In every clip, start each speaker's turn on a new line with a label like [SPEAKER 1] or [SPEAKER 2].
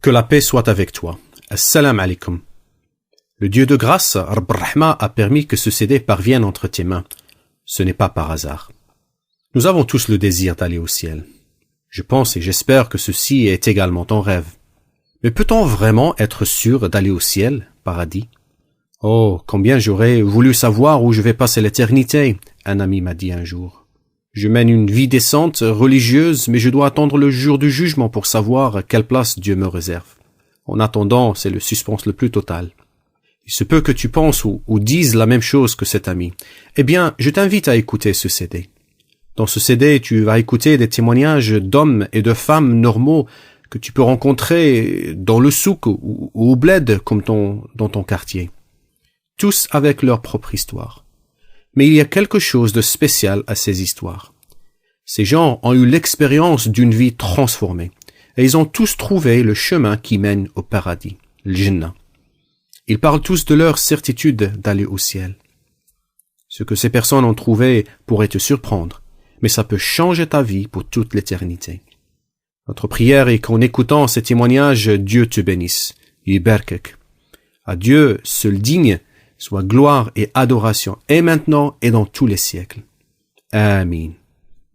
[SPEAKER 1] Que la paix soit avec toi. Assalamu alaikum. Le Dieu de grâce, Rabb Rahma, a permis que ce CD parvienne entre tes mains. Ce n'est pas par hasard. Nous avons tous le désir d'aller au ciel. Je pense et j'espère que ceci est également ton rêve. Mais peut-on vraiment être sûr d'aller au ciel, paradis? Oh, combien j'aurais voulu savoir où je vais passer l'éternité, un ami m'a dit un jour. Je mène une vie décente, religieuse, mais je dois attendre le jour du jugement pour savoir quelle place Dieu me réserve. En attendant, c'est le suspense le plus total. Il se peut que tu penses ou dises la même chose que cet ami. Eh bien, je t'invite à écouter ce CD. Dans ce CD, tu vas écouter des témoignages d'hommes et de femmes normaux que tu peux rencontrer dans le souk ou au bled comme dans ton quartier. Tous avec leur propre histoire. Mais il y a quelque chose de spécial à ces histoires. Ces gens ont eu l'expérience d'une vie transformée, et ils ont tous trouvé le chemin qui mène au paradis, le Jannah. Ils parlent tous de leur certitude d'aller au ciel. Ce que ces personnes ont trouvé pourrait te surprendre, mais ça peut changer ta vie pour toute l'éternité. Notre prière est qu'en écoutant ces témoignages, Dieu te bénisse. Yibarkak. À Dieu, seul digne, soit gloire et adoration, et maintenant et dans tous les siècles. Amin.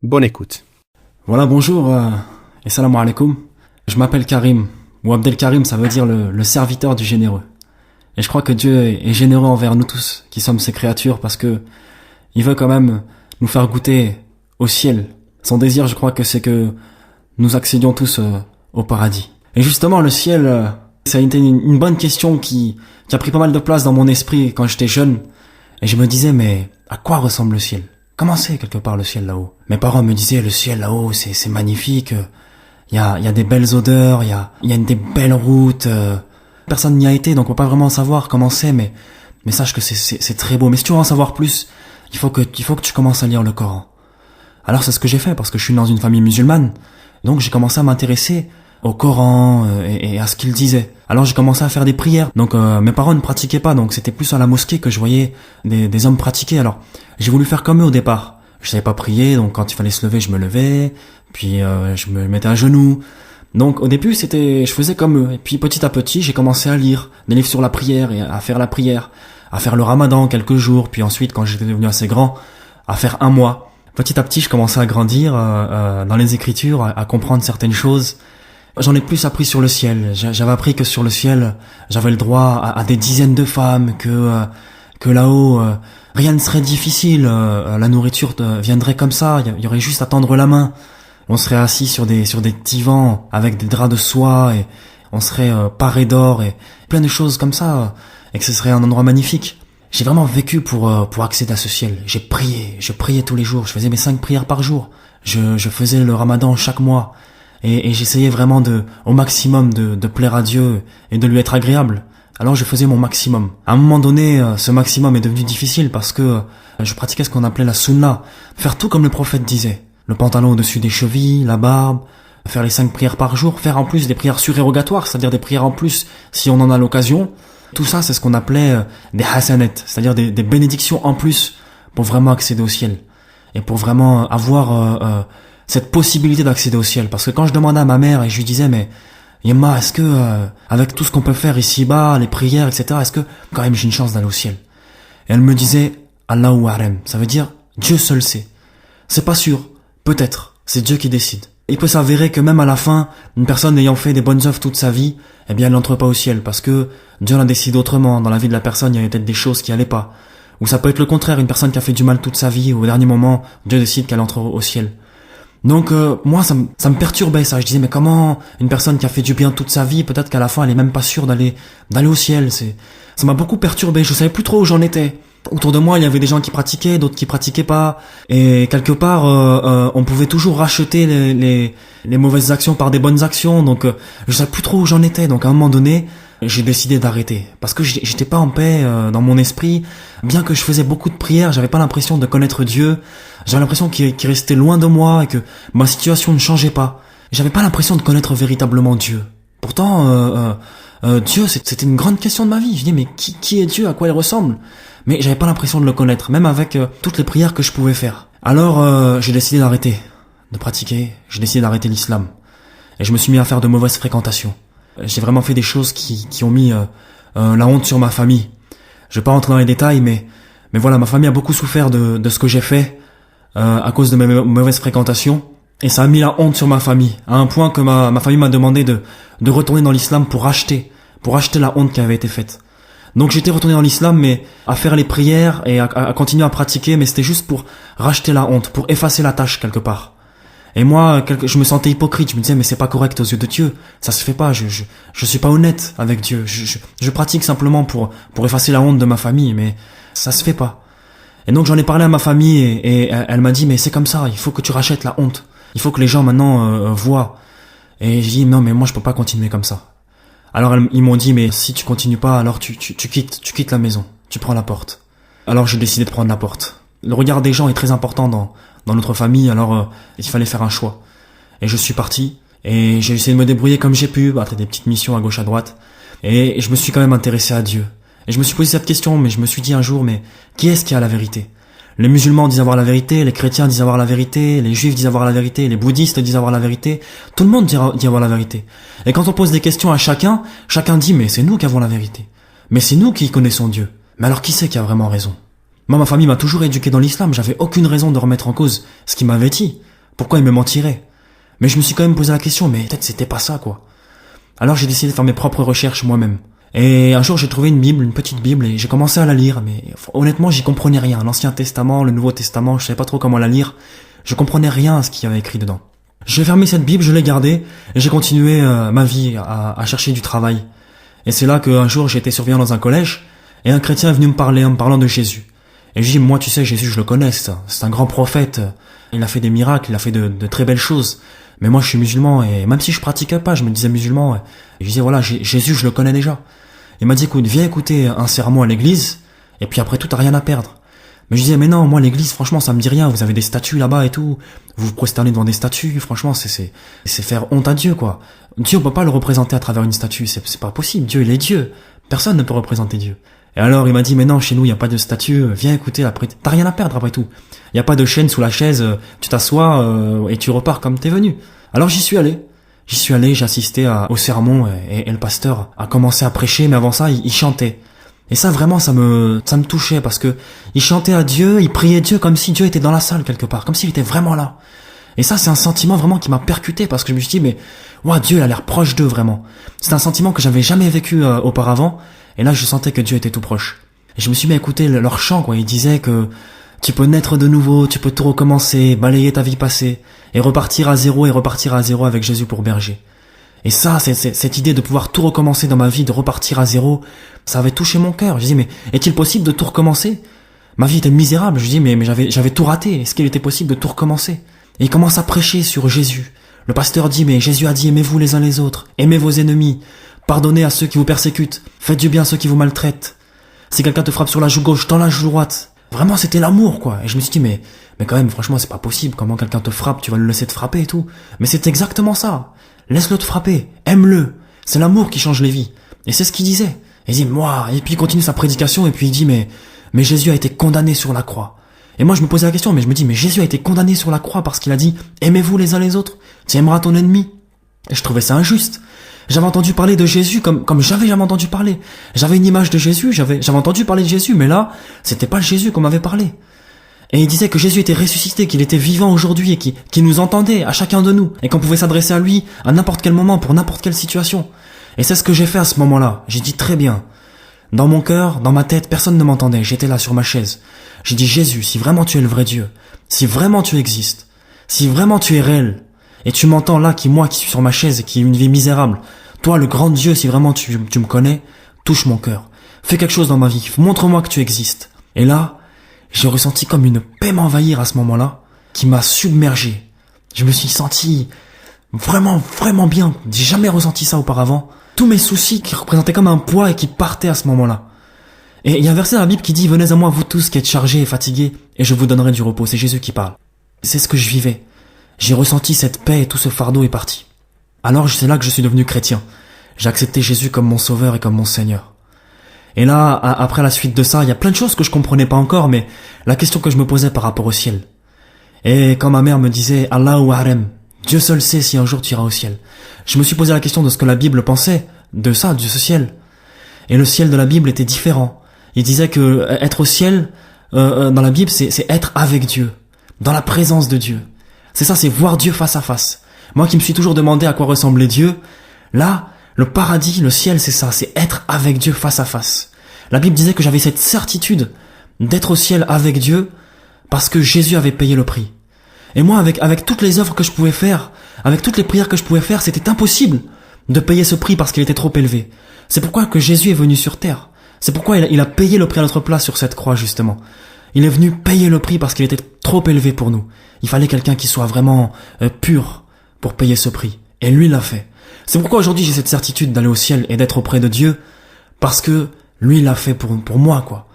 [SPEAKER 1] Bonne écoute.
[SPEAKER 2] Voilà, bonjour et salam alaikum. Je m'appelle Karim, ou Abdel Karim, ça veut dire le serviteur du généreux. Et je crois que Dieu est généreux envers nous tous, qui sommes ses créatures, parce que il veut quand même nous faire goûter au ciel. Son désir, je crois que c'est que nous accédions tous au paradis. Et justement, le ciel, ça a été une bonne question qui a pris pas mal de place dans mon esprit quand j'étais jeune. Et je me disais, mais à quoi ressemble le ciel? Comment c'est quelque part le ciel là-haut? Mes parents me disaient, le ciel là-haut, c'est magnifique. Il y a des belles odeurs, il y a des belles routes. Personne n'y a été, donc on peut pas vraiment savoir comment c'est, mais sache que c'est très beau. Mais si tu veux en savoir plus, il faut que tu commences à lire le Coran. Alors c'est ce que j'ai fait, parce que je suis dans une famille musulmane. Donc j'ai commencé à m'intéresser au Coran et à ce qu'il disait. Alors j'ai commencé à faire des prières. Donc mes parents ne pratiquaient pas, donc c'était plus à la mosquée que je voyais des hommes pratiquer. Alors j'ai voulu faire comme eux au départ. Je savais pas prier, donc quand il fallait se lever, je me levais, puis je me mettais à genoux. Donc au début je faisais comme eux. Et puis petit à petit j'ai commencé à lire des livres sur la prière et à faire la prière, à faire le Ramadan quelques jours, puis ensuite quand j'étais devenu assez grand, à faire un mois. Petit à petit, je commençais à grandir dans les Écritures, à comprendre certaines choses. J'en ai plus appris sur le ciel. J'avais appris que sur le ciel, j'avais le droit à des dizaines de femmes, que là-haut, rien ne serait difficile. La nourriture viendrait comme ça. Il y aurait juste à tendre la main. On serait assis sur des divans avec des draps de soie et on serait paré d'or et plein de choses comme ça. Et que ce serait un endroit magnifique. J'ai vraiment vécu pour accéder à ce ciel. Je priais tous les jours. Je faisais mes 5 prières par jour. Je faisais le Ramadan chaque mois. Et j'essayais vraiment au maximum de plaire à Dieu et de lui être agréable. Alors je faisais mon maximum. À un moment donné, ce maximum est devenu difficile parce que je pratiquais ce qu'on appelait la sunna. Faire tout comme le prophète disait. Le pantalon au-dessus des chevilles, la barbe, faire les 5 prières par jour, faire en plus des prières surérogatoires, c'est-à-dire des prières en plus si on en a l'occasion. Tout ça, c'est ce qu'on appelait des hasanet, c'est-à-dire des bénédictions en plus pour vraiment accéder au ciel. Et pour vraiment avoir cette possibilité d'accéder au ciel. Parce que quand je demandais à ma mère et je lui disais, mais Yemma, est-ce que avec tout ce qu'on peut faire ici-bas, les prières, etc., est-ce que quand même j'ai une chance d'aller au ciel? Et elle me disait, Allahu a'lam, ça veut dire Dieu seul sait. C'est pas sûr, peut-être, c'est Dieu qui décide. Il peut s'avérer que même à la fin, une personne ayant fait des bonnes œuvres toute sa vie, eh bien elle n'entre pas au ciel parce que Dieu l'a décidé autrement. Dans la vie de la personne, il y avait peut-être des choses qui allaient pas. Ou ça peut être le contraire, une personne qui a fait du mal toute sa vie, au dernier moment, Dieu décide qu'elle entre au ciel. Donc moi, ça me perturbait ça. Je disais, mais comment une personne qui a fait du bien toute sa vie, peut-être qu'à la fin, elle est même pas sûre d'aller au ciel. Ça m'a beaucoup perturbé. Je savais plus trop où j'en étais. Autour de moi, il y avait des gens qui pratiquaient, d'autres qui pratiquaient pas. Et quelque part, on pouvait toujours racheter les mauvaises actions par des bonnes actions. Donc, je savais plus trop où j'en étais. Donc, à un moment donné, j'ai décidé d'arrêter. Parce que j'étais pas en paix dans mon esprit. Bien que je faisais beaucoup de prières, j'avais pas l'impression de connaître Dieu. J'avais l'impression qu'il restait loin de moi et que ma situation ne changeait pas. J'avais pas l'impression de connaître véritablement Dieu. Pourtant, Dieu, c'était une grande question de ma vie. Je dis, mais qui est Dieu? À quoi il ressemble? Mais j'avais pas l'impression de le connaître, même avec toutes les prières que je pouvais faire. Alors, j'ai décidé d'arrêter de pratiquer. J'ai décidé d'arrêter l'islam. Et je me suis mis à faire de mauvaises fréquentations. J'ai vraiment fait des choses qui ont mis la honte sur ma famille. Je vais pas rentrer dans les détails, mais voilà, ma famille a beaucoup souffert de ce que j'ai fait à cause de mes mauvaises fréquentations. Et ça a mis la honte sur ma famille, à un point que ma famille m'a demandé de retourner dans l'islam pour racheter la honte qui avait été faite. Donc j'étais retourné dans l'islam, mais à faire les prières et à continuer à pratiquer, mais c'était juste pour racheter la honte, pour effacer la tâche quelque part. Et moi, je me sentais hypocrite, je me disais mais c'est pas correct aux yeux de Dieu, ça se fait pas, je suis pas honnête avec Dieu, je pratique simplement pour effacer la honte de ma famille, mais ça se fait pas. Et donc j'en ai parlé à ma famille et elle m'a dit mais c'est comme ça, il faut que tu rachètes la honte, il faut que les gens maintenant voient. Et j'ai dit non mais moi je peux pas continuer comme ça. Alors ils m'ont dit mais si tu continues pas alors tu quittes la maison, tu prends la porte. Alors j'ai décidé de prendre la porte. Le regard des gens est très important dans notre famille, alors il fallait faire un choix. Et je suis parti, et j'ai essayé de me débrouiller comme j'ai pu, après des petites missions à gauche à droite, et je me suis quand même intéressé à Dieu. Et je me suis posé cette question, mais je me suis dit un jour, mais qui est-ce qui a la vérité? Les musulmans disent avoir la vérité, les chrétiens disent avoir la vérité, les juifs disent avoir la vérité, les bouddhistes disent avoir la vérité, tout le monde dit avoir la vérité. Et quand on pose des questions à chacun dit mais c'est nous qui avons la vérité. Mais c'est nous qui connaissons Dieu. Mais alors qui c'est qui a vraiment raison? Moi, ma famille m'a toujours éduqué dans l'islam, j'avais aucune raison de remettre en cause ce qu'il m'avait dit. Pourquoi il me mentirait? Mais je me suis quand même posé la question, mais peut-être c'était pas ça, quoi. Alors j'ai décidé de faire mes propres recherches moi-même. Et un jour j'ai trouvé une Bible, une petite Bible, et j'ai commencé à la lire, mais honnêtement j'y comprenais rien. L'Ancien Testament, le Nouveau Testament, je savais pas trop comment la lire. Je comprenais rien à ce qu'il y avait écrit dedans. J'ai fermé cette Bible, je l'ai gardée, et j'ai continué ma vie à chercher du travail. Et c'est là qu'un jour j'étais surveillant dans un collège, et un chrétien est venu me parler en me parlant de Jésus. Et je dis, moi tu sais, Jésus je le connais, c'est un grand prophète, il a fait des miracles, il a fait de très belles choses. Mais moi je suis musulman, et même si je pratiquais pas, je me disais musulman, et je disais voilà, Jésus je le connais déjà. Il m'a dit écoute, viens écouter un sermon à l'église, et puis après tout t'as rien à perdre. Mais je disais mais non, moi l'église franchement ça me dit rien, vous avez des statues là-bas et tout, vous vous prosternez devant des statues, franchement c'est faire honte à Dieu quoi. Dieu on peut pas le représenter à travers une statue, c'est pas possible, Dieu il est Dieu, personne ne peut représenter Dieu. Et alors il m'a dit mais non, chez nous il y a pas de statue, viens écouter, après t'as rien à perdre après tout. Il y a pas de chaîne sous la chaise, tu t'assois et tu repars comme t'es venu. Alors j'y suis allé, j'ai assisté au sermon et le pasteur a commencé à prêcher, mais avant ça il chantait. Et ça vraiment ça me touchait parce que il chantait à Dieu, il priait Dieu comme si Dieu était dans la salle quelque part, comme s'il était vraiment là. Et ça c'est un sentiment vraiment qui m'a percuté parce que je me suis dit mais ouah, Dieu il a l'air proche d'eux vraiment. C'est un sentiment que j'avais jamais vécu auparavant. Et là, je sentais que Dieu était tout proche. Et je me suis mis à écouter leur chant, quoi. Ils disaient que tu peux naître de nouveau, tu peux tout recommencer, balayer ta vie passée, et repartir à zéro avec Jésus pour berger. Et ça, cette idée de pouvoir tout recommencer dans ma vie, de repartir à zéro, ça avait touché mon cœur. Je dis, mais est-il possible de tout recommencer? Ma vie était misérable. Je dis, mais j'avais tout raté. Est-ce qu'il était possible de tout recommencer? Et il commence à prêcher sur Jésus. Le pasteur dit, mais Jésus a dit, aimez-vous les uns les autres, aimez vos ennemis. Pardonnez à ceux qui vous persécutent. Faites du bien à ceux qui vous maltraitent. Si quelqu'un te frappe sur la joue gauche, tends la joue droite. Vraiment, c'était l'amour, quoi. Et je me suis dit, mais quand même, franchement, c'est pas possible. Comment quelqu'un te frappe, tu vas le laisser te frapper et tout. Mais c'est exactement ça. Laisse-le te frapper. Aime-le. C'est l'amour qui change les vies. Et c'est ce qu'il disait. Et il dit, moi. Et puis il continue sa prédication et puis il dit, mais Jésus a été condamné sur la croix. Et moi, je me posais la question, mais je me dis, mais Jésus a été condamné sur la croix parce qu'il a dit, aimez-vous les uns les autres. Tu aimeras ton ennemi. Et je trouvais ça injuste. J'avais entendu parler de Jésus comme j'avais jamais entendu parler. J'avais une image de Jésus, j'avais entendu parler de Jésus, mais là, c'était pas le Jésus qu'on m'avait parlé. Et il disait que Jésus était ressuscité, qu'il était vivant aujourd'hui et qu'il nous entendait à chacun de nous et qu'on pouvait s'adresser à lui à n'importe quel moment pour n'importe quelle situation. Et c'est ce que j'ai fait à ce moment-là. J'ai dit très bien. Dans mon cœur, dans ma tête, personne ne m'entendait. J'étais là sur ma chaise. J'ai dit Jésus, si vraiment tu es le vrai Dieu, si vraiment tu existes, si vraiment tu es réel, et tu m'entends là, moi qui suis sur ma chaise et qui ai une vie misérable, toi le grand Dieu, si vraiment tu me connais, touche mon cœur. Fais quelque chose dans ma vie, montre-moi que tu existes. Et là, j'ai ressenti comme une paix m'envahir à ce moment-là, qui m'a submergé. Je me suis senti vraiment, vraiment bien. J'ai jamais ressenti ça auparavant. Tous mes soucis qui représentaient comme un poids et qui partaient à ce moment-là. Et il y a un verset dans la Bible qui dit « Venez à moi vous tous qui êtes chargés et fatigués, et je vous donnerai du repos. » C'est Jésus qui parle. C'est ce que je vivais. J'ai ressenti cette paix et tout ce fardeau est parti. Alors c'est là que je suis devenu chrétien. J'ai accepté Jésus comme mon sauveur et comme mon Seigneur. Et là, après la suite de ça, il y a plein de choses que je comprenais pas encore, mais la question que je me posais par rapport au ciel. Et quand ma mère me disait Allahu A'lam, Dieu seul sait si un jour tu iras au ciel. Je me suis posé la question de ce que la Bible pensait de ça, de ce ciel. Et le ciel de la Bible était différent. Il disait que être au ciel, dans la Bible, c'est être avec Dieu, dans la présence de Dieu. C'est ça, c'est voir Dieu face à face. Moi qui me suis toujours demandé à quoi ressemblait Dieu, là, le paradis, le ciel, c'est ça, c'est être avec Dieu face à face. La Bible disait que j'avais cette certitude d'être au ciel avec Dieu parce que Jésus avait payé le prix. Et moi, avec toutes les œuvres que je pouvais faire, avec toutes les prières que je pouvais faire, c'était impossible de payer ce prix parce qu'il était trop élevé. C'est pourquoi que Jésus est venu sur terre. C'est pourquoi il a payé le prix à notre place sur cette croix, justement. Il est venu payer le prix parce qu'il était trop élevé pour nous. Il fallait quelqu'un qui soit vraiment pur pour payer ce prix. Et lui l'a fait. C'est pourquoi aujourd'hui j'ai cette certitude d'aller au ciel et d'être auprès de Dieu, parce que lui l'a fait pour moi, quoi.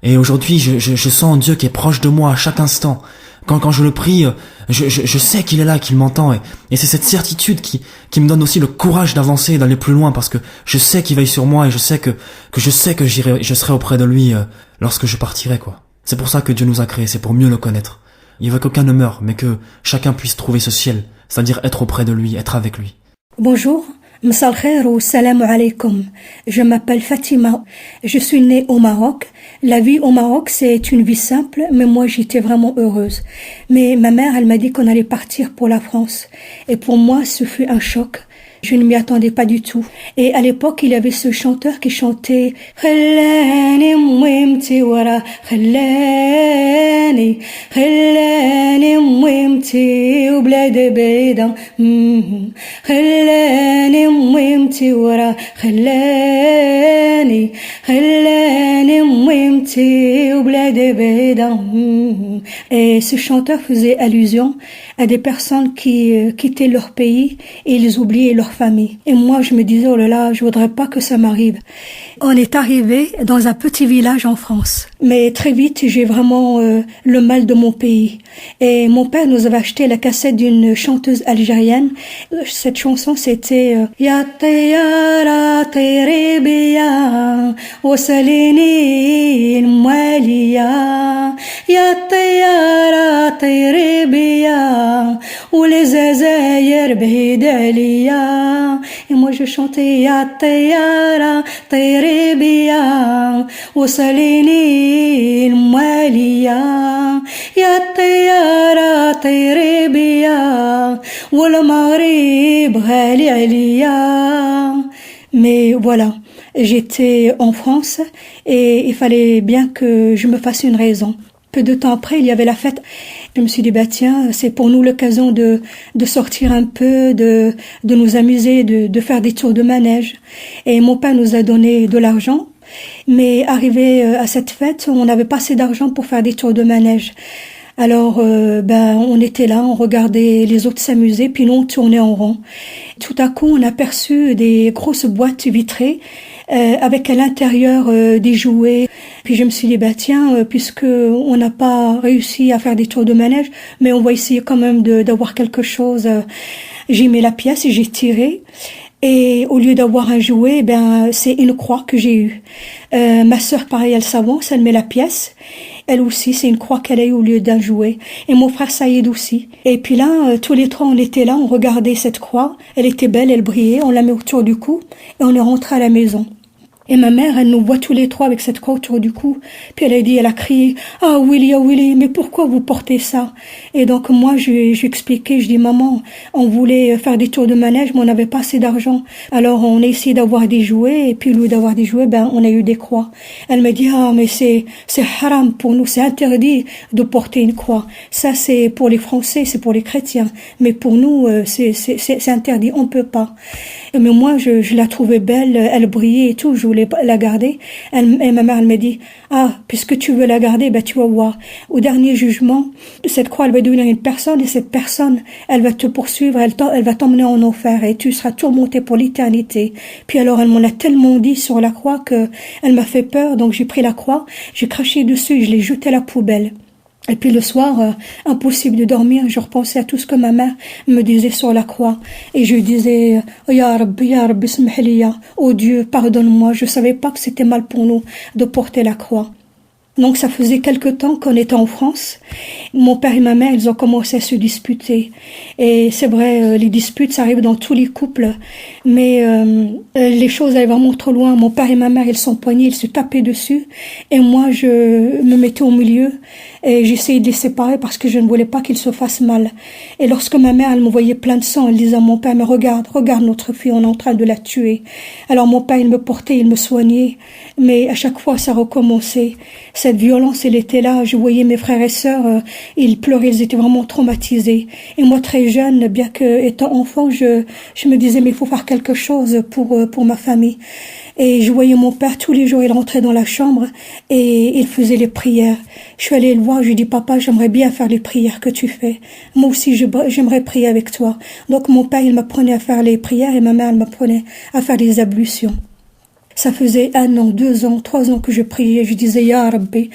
[SPEAKER 2] Et aujourd'hui je sens Dieu qui est proche de moi à chaque instant. Quand je le prie, je sais qu'il est là, qu'il m'entend, et c'est cette certitude qui me donne aussi le courage d'avancer et d'aller plus loin, parce que je sais qu'il veille sur moi et je sais que je serai auprès de lui lorsque je partirai, quoi. C'est pour ça que Dieu nous a créés, c'est pour mieux le connaître. Il veut qu'aucun ne meure, mais que chacun puisse trouver ce ciel, c'est-à-dire être auprès de lui, être avec lui.
[SPEAKER 3] Bonjour, Msal khair ou salam alaykoum. Je m'appelle Fatima. Je suis née au Maroc. La vie au Maroc, c'est une vie simple, mais moi, j'étais vraiment heureuse. Mais ma mère, elle m'a dit qu'on allait partir pour la France. Et pour moi, ce fut un choc. Je ne m'y attendais pas du tout. Et à l'époque, il y avait ce chanteur qui chantait Khallani mwimti wara khallani khallani mwimti و بلاد بعيدة خلاني mwimti wara khallani khallani mwimti و بلاد بعيدة. Et ce chanteur faisait allusion à des personnes qui quittaient leur pays et ils oubliaient leur famille. Et moi, je me disais, oh là là, je voudrais pas que ça m'arrive. On est arrivé dans un petit village en France. Mais très vite, j'ai vraiment le mal de mon pays. Et mon père nous avait acheté la cassette d'une chanteuse algérienne. Cette chanson, c'était Ya tayara tayri biya wasalini al-mwaliya Ya tayara tayri biya ou les azaïr bahid aliya. Et moi je chantais Ya tayara tayri biya wasalini al-mwaliya Ya tayara tayri biya wal maghrib ghali aliya. Mais voilà, j'étais en France et il fallait bien que je me fasse une raison. Peu de temps après, il y avait la fête. Je me suis dit, bah tiens, c'est pour nous l'occasion de sortir un peu, de nous amuser, de faire des tours de manège. Et mon père nous a donné de l'argent. Mais arrivé à cette fête, on n'avait pas assez d'argent pour faire des tours de manège. Alors, on était là, on regardait les autres s'amuser, puis nous on tournait en rond. Tout à coup, on a aperçu des grosses boîtes vitrées avec à l'intérieur des jouets. Puis je me suis dit, bah tiens, puisque on n'a pas réussi à faire des tours de manège, mais on va essayer quand même d'avoir quelque chose. J'ai mis la pièce et j'ai tiré. Et au lieu d'avoir un jouet, c'est une croix que j'ai eue. Ma sœur, pareil, elle s'avance, elle met la pièce. Elle aussi, c'est une croix qu'elle a eue au lieu d'un jouet. Et mon frère Saïd aussi. Et puis là, tous les trois, on était là, on regardait cette croix. Elle était belle, elle brillait, on la met autour du cou et on est rentré à la maison. Et ma mère, elle nous voit tous les trois avec cette croix autour du cou. Puis elle a crié, ah Willy, mais pourquoi vous portez ça? Et donc moi, j'ai expliqué, je dis, maman, on voulait faire des tours de manège, mais on n'avait pas assez d'argent. Alors on a essayé d'avoir des jouets, et puis au lieu d'avoir des jouets, on a eu des croix. Elle me dit, ah mais c'est haram pour nous, c'est interdit de porter une croix. Ça c'est pour les Français, c'est pour les chrétiens. Mais pour nous, c'est interdit, on peut pas. Mais moi, je la trouvais belle, elle brillait et tout, je voulais la garder. Et ma mère, elle m'a dit, ah, puisque tu veux la garder, tu vas voir. Au dernier jugement, cette croix, elle va devenir une personne, et cette personne, elle va te poursuivre, elle va t'emmener en enfer, et tu seras tourmenté pour l'éternité. Puis alors, elle m'en a tellement dit sur la croix que elle m'a fait peur, donc j'ai pris la croix, j'ai craché dessus, je l'ai jeté à la poubelle. Et puis le soir, impossible de dormir, je repensais à tout ce que ma mère me disait sur la croix. Et je disais, Ya Rabbi, smahliya, oh Dieu, pardonne-moi, je savais pas que c'était mal pour nous de porter la croix. Donc ça faisait quelque temps qu'on était en France. Mon père et ma mère, ils ont commencé à se disputer. Et c'est vrai, les disputes, ça arrive dans tous les couples. Mais les choses allaient vraiment trop loin. Mon père et ma mère, ils s'empoignaient, ils se tapaient dessus. Et moi, je me mettais au milieu. Et j'essayais de les séparer parce que je ne voulais pas qu'ils se fassent mal. Et lorsque ma mère, elle me voyait plein de sang, elle disait à mon père, mais regarde notre fille, on est en train de la tuer. Alors mon père, il me portait, il me soignait. Mais à chaque fois, ça recommençait. Cette violence, elle était là. Je voyais mes frères et sœurs, ils pleuraient, ils étaient vraiment traumatisés. Et moi, très jeune, bien que étant enfant, je me disais, mais il faut faire quelque chose pour ma famille. Et je voyais mon père, tous les jours, il rentrait dans la chambre et il faisait les prières. Je suis allée le voir, je lui ai dit, papa, j'aimerais bien faire les prières que tu fais. Moi aussi, j'aimerais prier avec toi. Donc mon père, il m'apprenait à faire les prières et ma mère, elle m'apprenait à faire les ablutions. Ça faisait 1 an, 2 ans, 3 ans que je priais. Je disais, Ya Rabbi,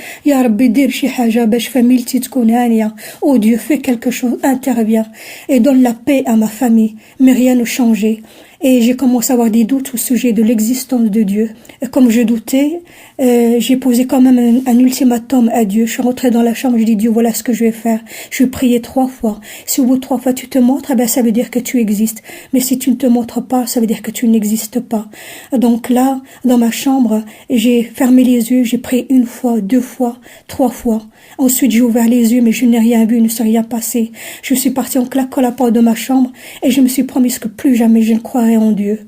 [SPEAKER 3] dir shi haja bash famille titkoun hania. Oh Dieu, fais quelque chose, interviens et donne la paix à ma famille. Mais rien ne changeait. Et j'ai commencé à avoir des doutes au sujet de l'existence de Dieu. Et comme je doutais, j'ai posé quand même un ultimatum à Dieu. Je suis rentrée dans la chambre, je dis, Dieu, voilà ce que je vais faire. Je vais prier 3 fois. Si au bout de 3 fois tu te montres, eh ben, ça veut dire que tu existes. Mais si tu ne te montres pas, ça veut dire que tu n'existes pas. Donc là, dans ma chambre, j'ai fermé les yeux, j'ai prié 1 fois, 2 fois, 3 fois. Ensuite, j'ai ouvert les yeux, mais je n'ai rien vu, il ne s'est rien passé. Je suis partie en claquant la porte de ma chambre et je me suis promise que plus jamais je ne croirais en Dieu.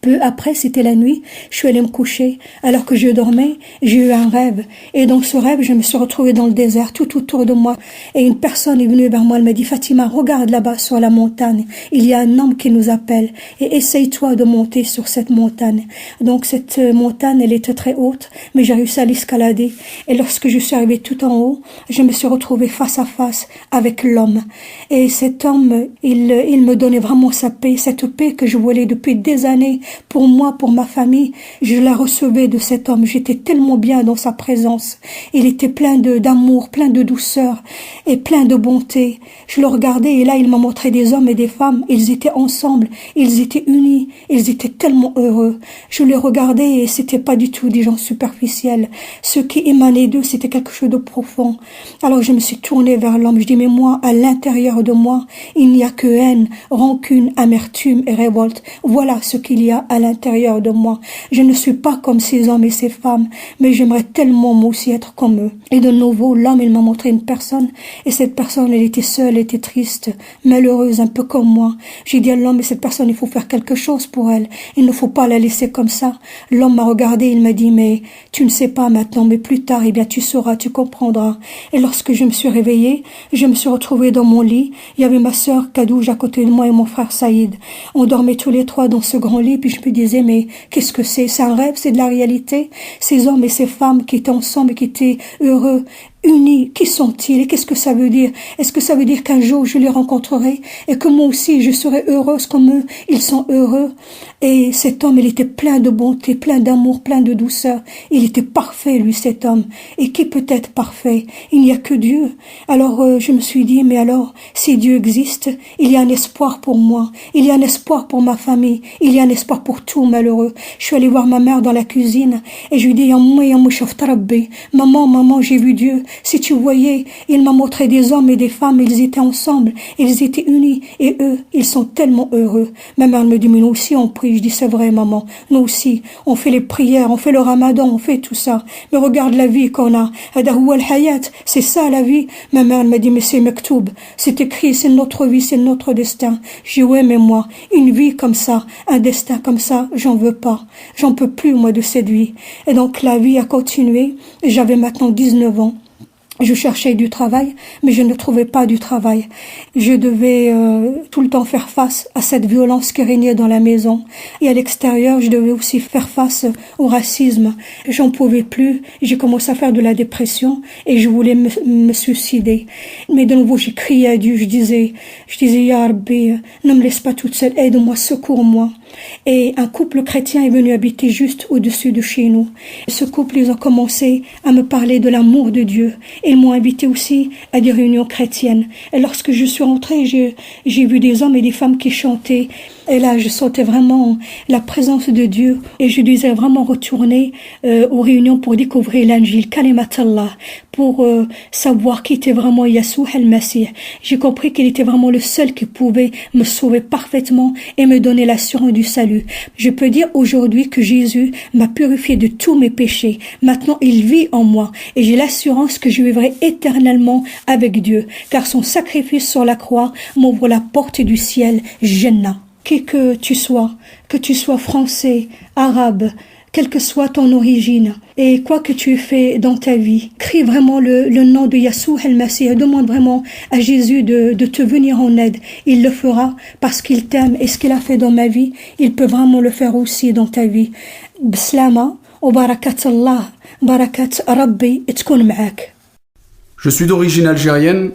[SPEAKER 3] Peu après, c'était la nuit, je suis allée me coucher. Alors que je dormais, j'ai eu un rêve. Et dans ce rêve, je me suis retrouvée dans le désert, tout autour de moi. Et une personne est venue vers moi, elle m'a dit, Fatima, regarde là-bas sur la montagne. Il y a un homme qui nous appelle. Et essaye-toi de monter sur cette montagne. Donc cette montagne, elle était très haute, mais j'ai réussi à l'escalader. Et lorsque je suis arrivée tout en haut, je me suis retrouvée face à face avec l'homme. Et cet homme, il me donnait vraiment sa paix, cette paix que je voulais depuis des années. Pour moi, pour ma famille, je la recevais de cet homme. J'étais tellement bien dans sa présence. Il était plein d'amour, plein de douceur et plein de bonté. Je le regardais et là, il m'a montré des hommes et des femmes. Ils étaient ensemble, ils étaient unis, ils étaient tellement heureux. Je les regardais et c'était pas du tout des gens superficiels. Ce qui émanait d'eux, c'était quelque chose de profond. Alors je me suis tournée vers l'homme. Je dis, mais moi, à l'intérieur de moi, il n'y a que haine, rancune, amertume et révolte. Voilà ce qu'il y a à l'intérieur de moi. Je ne suis pas comme ces hommes et ces femmes, mais j'aimerais tellement moi aussi être comme eux. Et de nouveau, l'homme, il m'a montré une personne, et cette personne, elle était seule, elle était triste, malheureuse, un peu comme moi. J'ai dit à l'homme, mais cette personne, il faut faire quelque chose pour elle. Il ne faut pas la laisser comme ça. L'homme m'a regardé, il m'a dit, mais tu ne sais pas maintenant, mais plus tard, eh bien, tu sauras, tu comprendras. Et lorsque je me suis réveillée, je me suis retrouvée dans mon lit. Il y avait ma sœur Kadouj à côté de moi et mon frère Saïd. On dormait tous les 3 dans ce grand lit, puis je me disais, mais qu'est-ce que c'est? C'est un rêve, c'est de la réalité? Ces hommes et ces femmes qui étaient ensemble et qui étaient heureux, unis, qui sont-ils et qu'est-ce que ça veut dire? Est-ce que ça veut dire qu'un jour je les rencontrerai et que moi aussi je serai heureuse comme eux? Ils sont heureux. Et cet homme, il était plein de bonté, plein d'amour, plein de douceur. Il était parfait, lui, cet homme. Et qui peut être parfait? Il n'y a que Dieu. Alors je me suis dit, mais alors, si Dieu existe, il y a un espoir pour moi. Il y a un espoir pour ma famille. Il y a un espoir pour tout malheureux. Je suis allée voir ma mère dans la cuisine et je lui ai dit, maman, j'ai vu Dieu. Si tu voyais, il m'a montré des hommes et des femmes, ils étaient ensemble, ils étaient unis, et eux, ils sont tellement heureux. Ma mère me dit, mais nous aussi on prie. Je dis, c'est vrai maman, nous aussi, on fait les prières, on fait le ramadan, on fait tout ça. Mais regarde la vie qu'on a. C'est ça la vie. Ma mère m'a dit, mais c'est mektoub, c'est écrit, c'est notre vie, c'est notre destin. J'ai dit, ouais, mais moi, une vie comme ça, un destin comme ça, j'en veux pas. J'en peux plus, moi, de cette vie. Et donc la vie a continué. J'avais maintenant 19 ans. Je cherchais du travail, mais je ne trouvais pas du travail. Je devais tout le temps faire face à cette violence qui régnait dans la maison. Et à l'extérieur, je devais aussi faire face au racisme. J'en pouvais plus. J'ai commencé à faire de la dépression et je voulais me suicider. Mais de nouveau, j'ai crié à Dieu. Je disais, Ya Rabbi, ne me laisse pas toute seule. Aide-moi, secours-moi. Et un couple chrétien est venu habiter juste au-dessus de chez nous. Ce couple, ils ont commencé à me parler de l'amour de Dieu. Ils m'ont invité aussi à des réunions chrétiennes. Et lorsque je suis rentrée, j'ai vu des hommes et des femmes qui chantaient. Et là, je sentais vraiment la présence de Dieu. Et je disais vraiment retourner aux réunions pour découvrir l'Angile, Kalimat Allah, pour savoir qui était vraiment Yahshua al-Masih. J'ai compris qu'il était vraiment le seul qui pouvait me sauver parfaitement et me donner l'assurance du salut. Je peux dire aujourd'hui que Jésus m'a purifié de tous mes péchés. Maintenant, il vit en moi et j'ai l'assurance que je vivrai éternellement avec Dieu, car son sacrifice sur la croix m'ouvre la porte du ciel, Jannah. Qui que tu sois français, arabe, quelle que soit ton origine et quoi que tu aies fait dans ta vie, crie vraiment le nom de Yahshua al-Masih, demande vraiment à Jésus de te venir en aide. Il le fera parce qu'il t'aime et ce qu'il a fait dans ma vie, il peut vraiment le faire aussi dans ta vie. Bislama, wa barakat Allah, barakat Rabbi, tkun ma'ak.
[SPEAKER 4] Je suis d'origine algérienne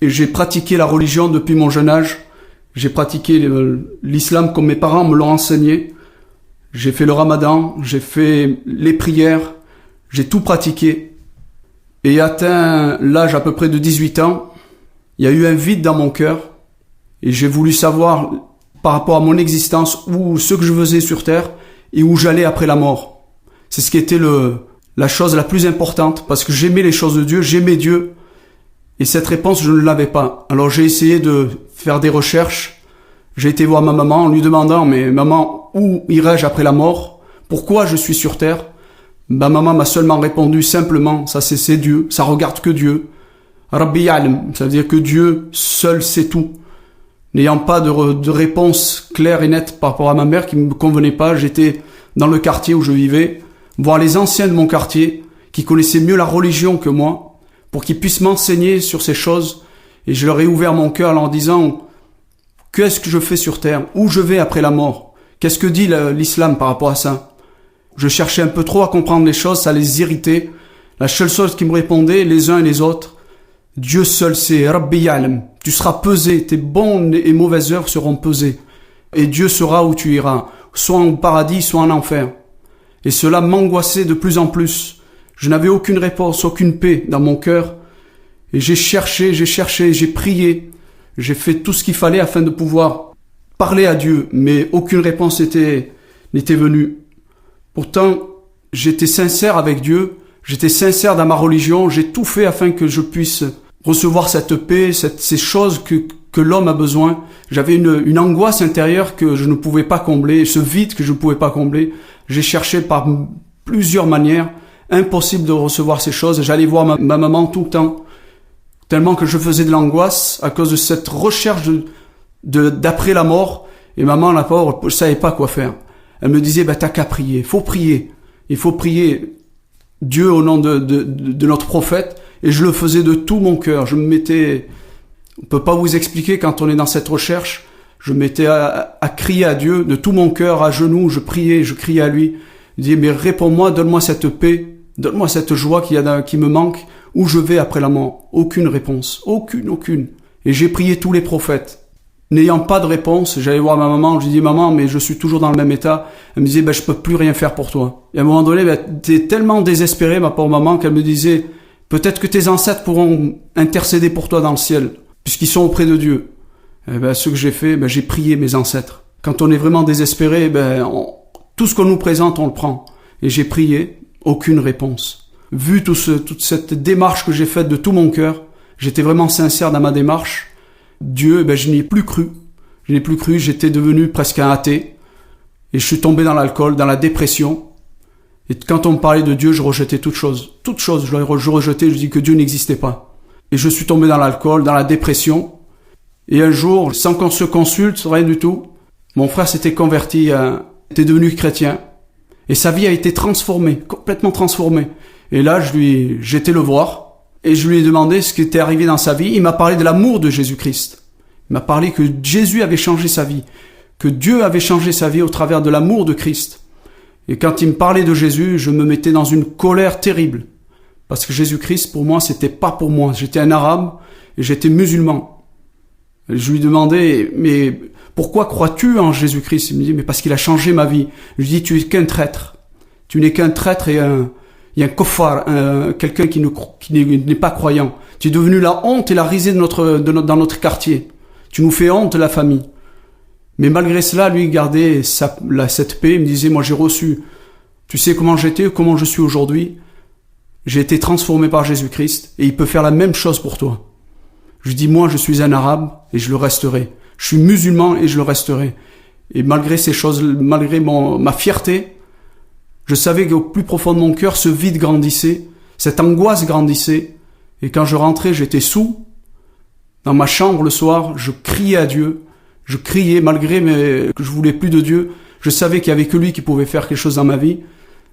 [SPEAKER 4] et j'ai pratiqué la religion depuis mon jeune âge. J'ai pratiqué l'islam comme mes parents me l'ont enseigné. J'ai fait le ramadan, j'ai fait les prières, j'ai tout pratiqué. Et atteint l'âge à peu près de 18 ans, il y a eu un vide dans mon cœur. Et j'ai voulu savoir, par rapport à mon existence, où ce que je faisais sur terre et où j'allais après la mort. C'est ce qui était la chose la plus importante, parce que j'aimais les choses de Dieu, j'aimais Dieu. Et cette réponse, je ne l'avais pas. Alors j'ai essayé de faire des recherches. J'ai été voir ma maman en lui demandant, mais maman, où irai-je après la mort? Pourquoi je suis sur terre? Ma maman m'a seulement répondu simplement, ça c'est Dieu, ça regarde que Dieu. Rabbi ya'lam, ça veut dire que Dieu seul sait tout. N'ayant pas de réponse claire et nette par rapport à ma mère qui me convenait pas, j'étais dans le quartier où je vivais, voir les anciens de mon quartier qui connaissaient mieux la religion que moi, pour qu'ils puissent m'enseigner sur ces choses. Et je leur ai ouvert mon cœur en leur disant, qu'est-ce que je fais sur terre? Où je vais après la mort? Qu'est-ce que dit l'islam par rapport à ça? Je cherchais un peu trop à comprendre les choses, ça les irritait. La seule chose qui me répondait, les uns et les autres, Dieu seul sait, Rabbi ya'lam. Tu seras pesé, tes bonnes et mauvaises œuvres seront pesées. Et Dieu saura où tu iras, soit au paradis, soit en enfer. Et cela m'angoissait de plus en plus. Je n'avais aucune réponse, aucune paix dans mon cœur. Et j'ai cherché, j'ai prié. J'ai fait tout ce qu'il fallait afin de pouvoir parler à Dieu. Mais aucune réponse n'était venue. Pourtant, j'étais sincère avec Dieu. J'étais sincère dans ma religion. J'ai tout fait afin que je puisse recevoir cette paix, ces choses que l'homme a besoin. J'avais une angoisse intérieure que je ne pouvais pas combler, ce vide que je ne pouvais pas combler. J'ai cherché par plusieurs manières. Impossible de recevoir ces choses. J'allais voir ma maman tout le temps, tellement que je faisais de l'angoisse à cause de cette recherche d'après la mort. Et maman, la pauvre, je savais pas quoi faire. Elle me disait, t'as qu'à prier. Il faut prier Dieu au nom de notre prophète. Et je le faisais de tout mon cœur. Je me mettais, on peut pas vous expliquer quand on est dans cette recherche. Je me mettais à crier à Dieu de tout mon cœur, à genoux. Je priais, je criais à lui. Je disais, mais réponds-moi, donne-moi cette paix. Donne-moi cette joie qui me manque. Où je vais après la mort? Aucune réponse. Aucune. Et j'ai prié tous les prophètes. N'ayant pas de réponse, j'allais voir ma maman. Je lui dis, maman, mais je suis toujours dans le même état. Elle me disait, je peux plus rien faire pour toi. Et à un moment donné, t'es tellement désespéré, ma pauvre maman, qu'elle me disait, peut-être que tes ancêtres pourront intercéder pour toi dans le ciel, puisqu'ils sont auprès de Dieu. Et ce que j'ai fait, j'ai prié mes ancêtres. Quand on est vraiment désespéré, tout ce qu'on nous présente, on le prend. Et j'ai prié. Aucune réponse. Vu toute cette démarche que j'ai faite de tout mon cœur, j'étais vraiment sincère dans ma démarche. Dieu, je n'y ai plus cru. J'étais devenu presque un athée. Et je suis tombé dans l'alcool, dans la dépression. Et quand on me parlait de Dieu, je rejetais toute chose. Je rejetais, je dis que Dieu n'existait pas. Et je suis tombé dans l'alcool, dans la dépression. Et un jour, sans qu'on se consulte, rien du tout, mon frère s'était converti, était devenu chrétien. Et sa vie a été transformée, complètement transformée. Et là, j'étais le voir, et je lui ai demandé ce qui était arrivé dans sa vie. Il m'a parlé de l'amour de Jésus-Christ. Il m'a parlé que Jésus avait changé sa vie, que Dieu avait changé sa vie au travers de l'amour de Christ. Et quand il me parlait de Jésus, je me mettais dans une colère terrible. Parce que Jésus-Christ, pour moi, c'était pas pour moi. J'étais un arabe, et j'étais musulman. Et je lui demandais, mais pourquoi crois-tu en Jésus-Christ? Il me dit, mais parce qu'il a changé ma vie. Je lui dis, tu es qu'un traître. Tu n'es qu'un traître et un kofar, quelqu'un qui n'est pas croyant. Tu es devenu la honte et la risée dans notre quartier. Tu nous fais honte, la famille. Mais malgré cela, lui, il gardait cette paix. Il me disait, moi, j'ai reçu. Tu sais comment j'étais, comment je suis aujourd'hui? J'ai été transformé par Jésus-Christ et il peut faire la même chose pour toi. Je dis, moi, je suis un arabe et je le resterai. Je suis musulman et je le resterai. Et malgré ces choses, malgré ma fierté, je savais qu'au plus profond de mon cœur, ce vide grandissait, cette angoisse grandissait. Et quand je rentrais, j'étais saoul. Dans ma chambre le soir, je criais à Dieu. Je criais malgré que je voulais plus de Dieu. Je savais qu'il y avait que lui qui pouvait faire quelque chose dans ma vie.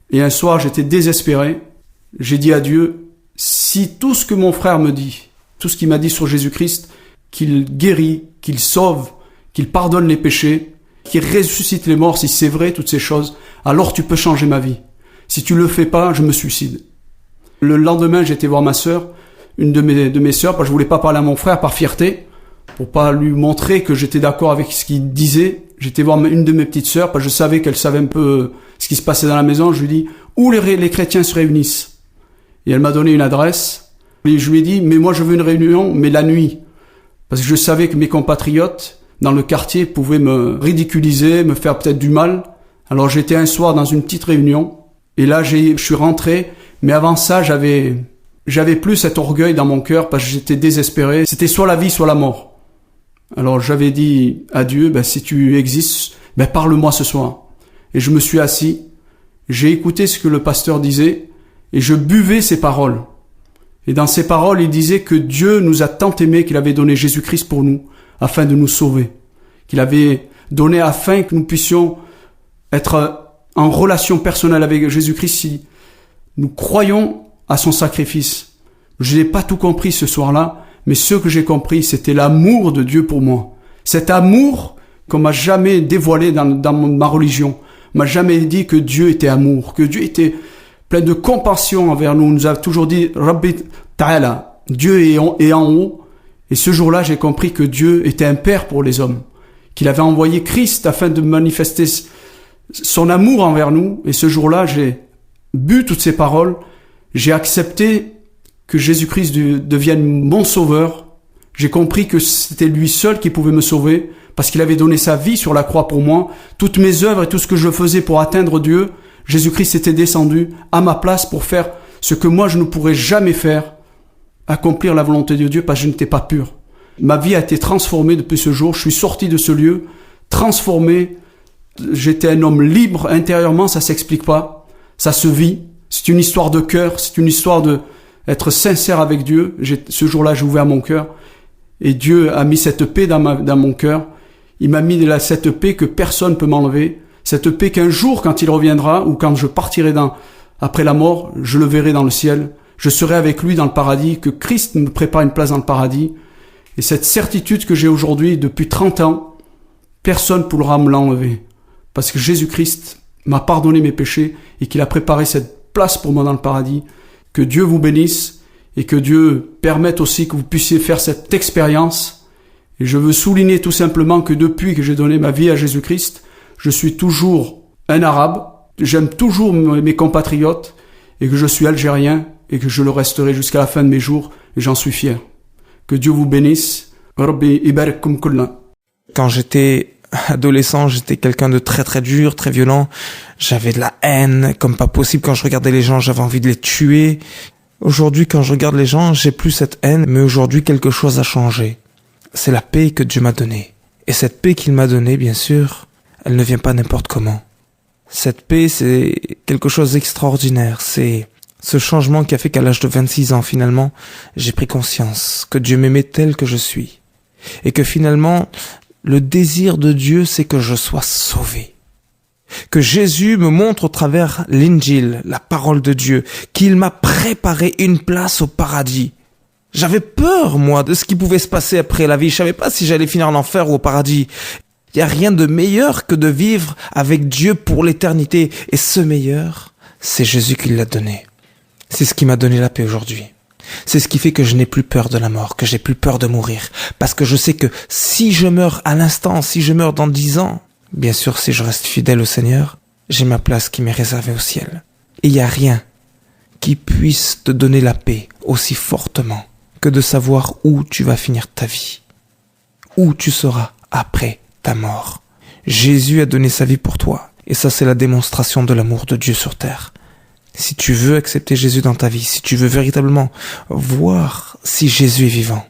[SPEAKER 4] Et un soir, j'étais désespéré. J'ai dit à Dieu, si tout ce que mon frère me dit, tout ce qu'il m'a dit sur Jésus-Christ, qu'il guérit, qu'il sauve, qu'il pardonne les péchés, qu'il ressuscite les morts, si c'est vrai, toutes ces choses, alors tu peux changer ma vie. Si tu le fais pas, je me suicide. Le lendemain, j'étais voir ma sœur, une de mes sœurs, parce que je voulais pas parler à mon frère par fierté, pour pas lui montrer que j'étais d'accord avec ce qu'il disait. J'étais voir une de mes petites sœurs, parce que je savais qu'elle savait un peu ce qui se passait dans la maison. Je lui dis, où les chrétiens se réunissent? Et elle m'a donné une adresse. Et je lui ai dit, mais moi je veux une réunion, mais la nuit. Parce que je savais que mes compatriotes, dans le quartier, pouvaient me ridiculiser, me faire peut-être du mal. Alors j'étais un soir dans une petite réunion. Et là, je suis rentré. Mais avant ça, j'avais plus cet orgueil dans mon cœur parce que j'étais désespéré. C'était soit la vie, soit la mort. Alors j'avais dit à Dieu, si tu existes, parle-moi ce soir. Et je me suis assis, j'ai écouté ce que le pasteur disait, et je buvais ses paroles. Et dans ses paroles, il disait que Dieu nous a tant aimés qu'il avait donné Jésus-Christ pour nous, afin de nous sauver. Qu'il avait donné afin que nous puissions être en relation personnelle avec Jésus-Christ si nous croyons à son sacrifice. Je n'ai pas tout compris ce soir-là, mais ce que j'ai compris, c'était l'amour de Dieu pour moi. Cet amour qu'on m'a jamais dévoilé dans ma religion. On m'a jamais dit que Dieu était amour, que Dieu était plein de compassion envers nous. On nous a toujours dit, Rabbi Ta'ala, Dieu est en haut. Et ce jour-là, j'ai compris que Dieu était un père pour les hommes. Qu'il avait envoyé Christ afin de manifester son amour envers nous. Et ce jour-là, j'ai bu toutes ces paroles. J'ai accepté que Jésus-Christ devienne mon sauveur. J'ai compris que c'était lui seul qui pouvait me sauver parce qu'il avait donné sa vie sur la croix pour moi. Toutes mes œuvres et tout ce que je faisais pour atteindre Dieu, Jésus-Christ était descendu à ma place pour faire ce que moi je ne pourrais jamais faire, accomplir la volonté de Dieu parce que je n'étais pas pur. Ma vie a été transformée depuis ce jour. Je suis sorti de ce lieu, transformé. J'étais un homme libre intérieurement, ça s'explique pas. Ça se vit. C'est une histoire de cœur, c'est une histoire de être sincère avec Dieu. Ce jour-là, j'ai ouvert mon cœur et Dieu a mis cette paix dans mon cœur. Il m'a mis cette paix que personne ne peut m'enlever. Cette paix qu'un jour, quand il reviendra ou quand je partirai après la mort, je le verrai dans le ciel. Je serai avec lui dans le paradis, que Christ me prépare une place dans le paradis. Et cette certitude que j'ai aujourd'hui depuis 30 ans, personne ne pourra me l'enlever. Parce que Jésus-Christ m'a pardonné mes péchés et qu'il a préparé cette place pour moi dans le paradis. Que Dieu vous bénisse et que Dieu permette aussi que vous puissiez faire cette expérience. Et je veux souligner tout simplement que depuis que j'ai donné ma vie à Jésus-Christ, je suis toujours un arabe, j'aime toujours mes compatriotes et que je suis algérien et que je le resterai jusqu'à la fin de mes jours et j'en suis fier. Que Dieu vous bénisse. Rabbi ibarakkum kullan.
[SPEAKER 5] Quand j'étais adolescent, j'étais quelqu'un de très très dur, très violent. J'avais de la haine, comme pas possible. Quand je regardais les gens, j'avais envie de les tuer. Aujourd'hui, quand je regarde les gens, j'ai plus cette haine, mais aujourd'hui, quelque chose a changé. C'est la paix que Dieu m'a donnée. Et cette paix qu'il m'a donnée, bien sûr, elle ne vient pas n'importe comment. Cette paix, c'est quelque chose d'extraordinaire. C'est ce changement qui a fait qu'à l'âge de 26 ans, finalement, j'ai pris conscience que Dieu m'aimait tel que je suis. Et que finalement, le désir de Dieu, c'est que je sois sauvé. Que Jésus me montre au travers l'Injil, la parole de Dieu, qu'il m'a préparé une place au paradis. J'avais peur, moi, de ce qui pouvait se passer après la vie. Je savais pas si j'allais finir en enfer ou au paradis. Il n'y a rien de meilleur que de vivre avec Dieu pour l'éternité. Et ce meilleur, c'est Jésus qui l'a donné. C'est ce qui m'a donné la paix aujourd'hui. C'est ce qui fait que je n'ai plus peur de la mort, que j'ai plus peur de mourir. Parce que je sais que si je meurs à l'instant, si je meurs dans 10 ans, bien sûr, si je reste fidèle au Seigneur, j'ai ma place qui m'est réservée au ciel. Et il n'y a rien qui puisse te donner la paix aussi fortement que de savoir où tu vas finir ta vie, où tu seras après ta mort. Jésus a donné sa vie pour toi, et ça c'est la démonstration de l'amour de Dieu sur terre. Si tu veux accepter Jésus dans ta vie, si tu veux véritablement voir si Jésus est vivant,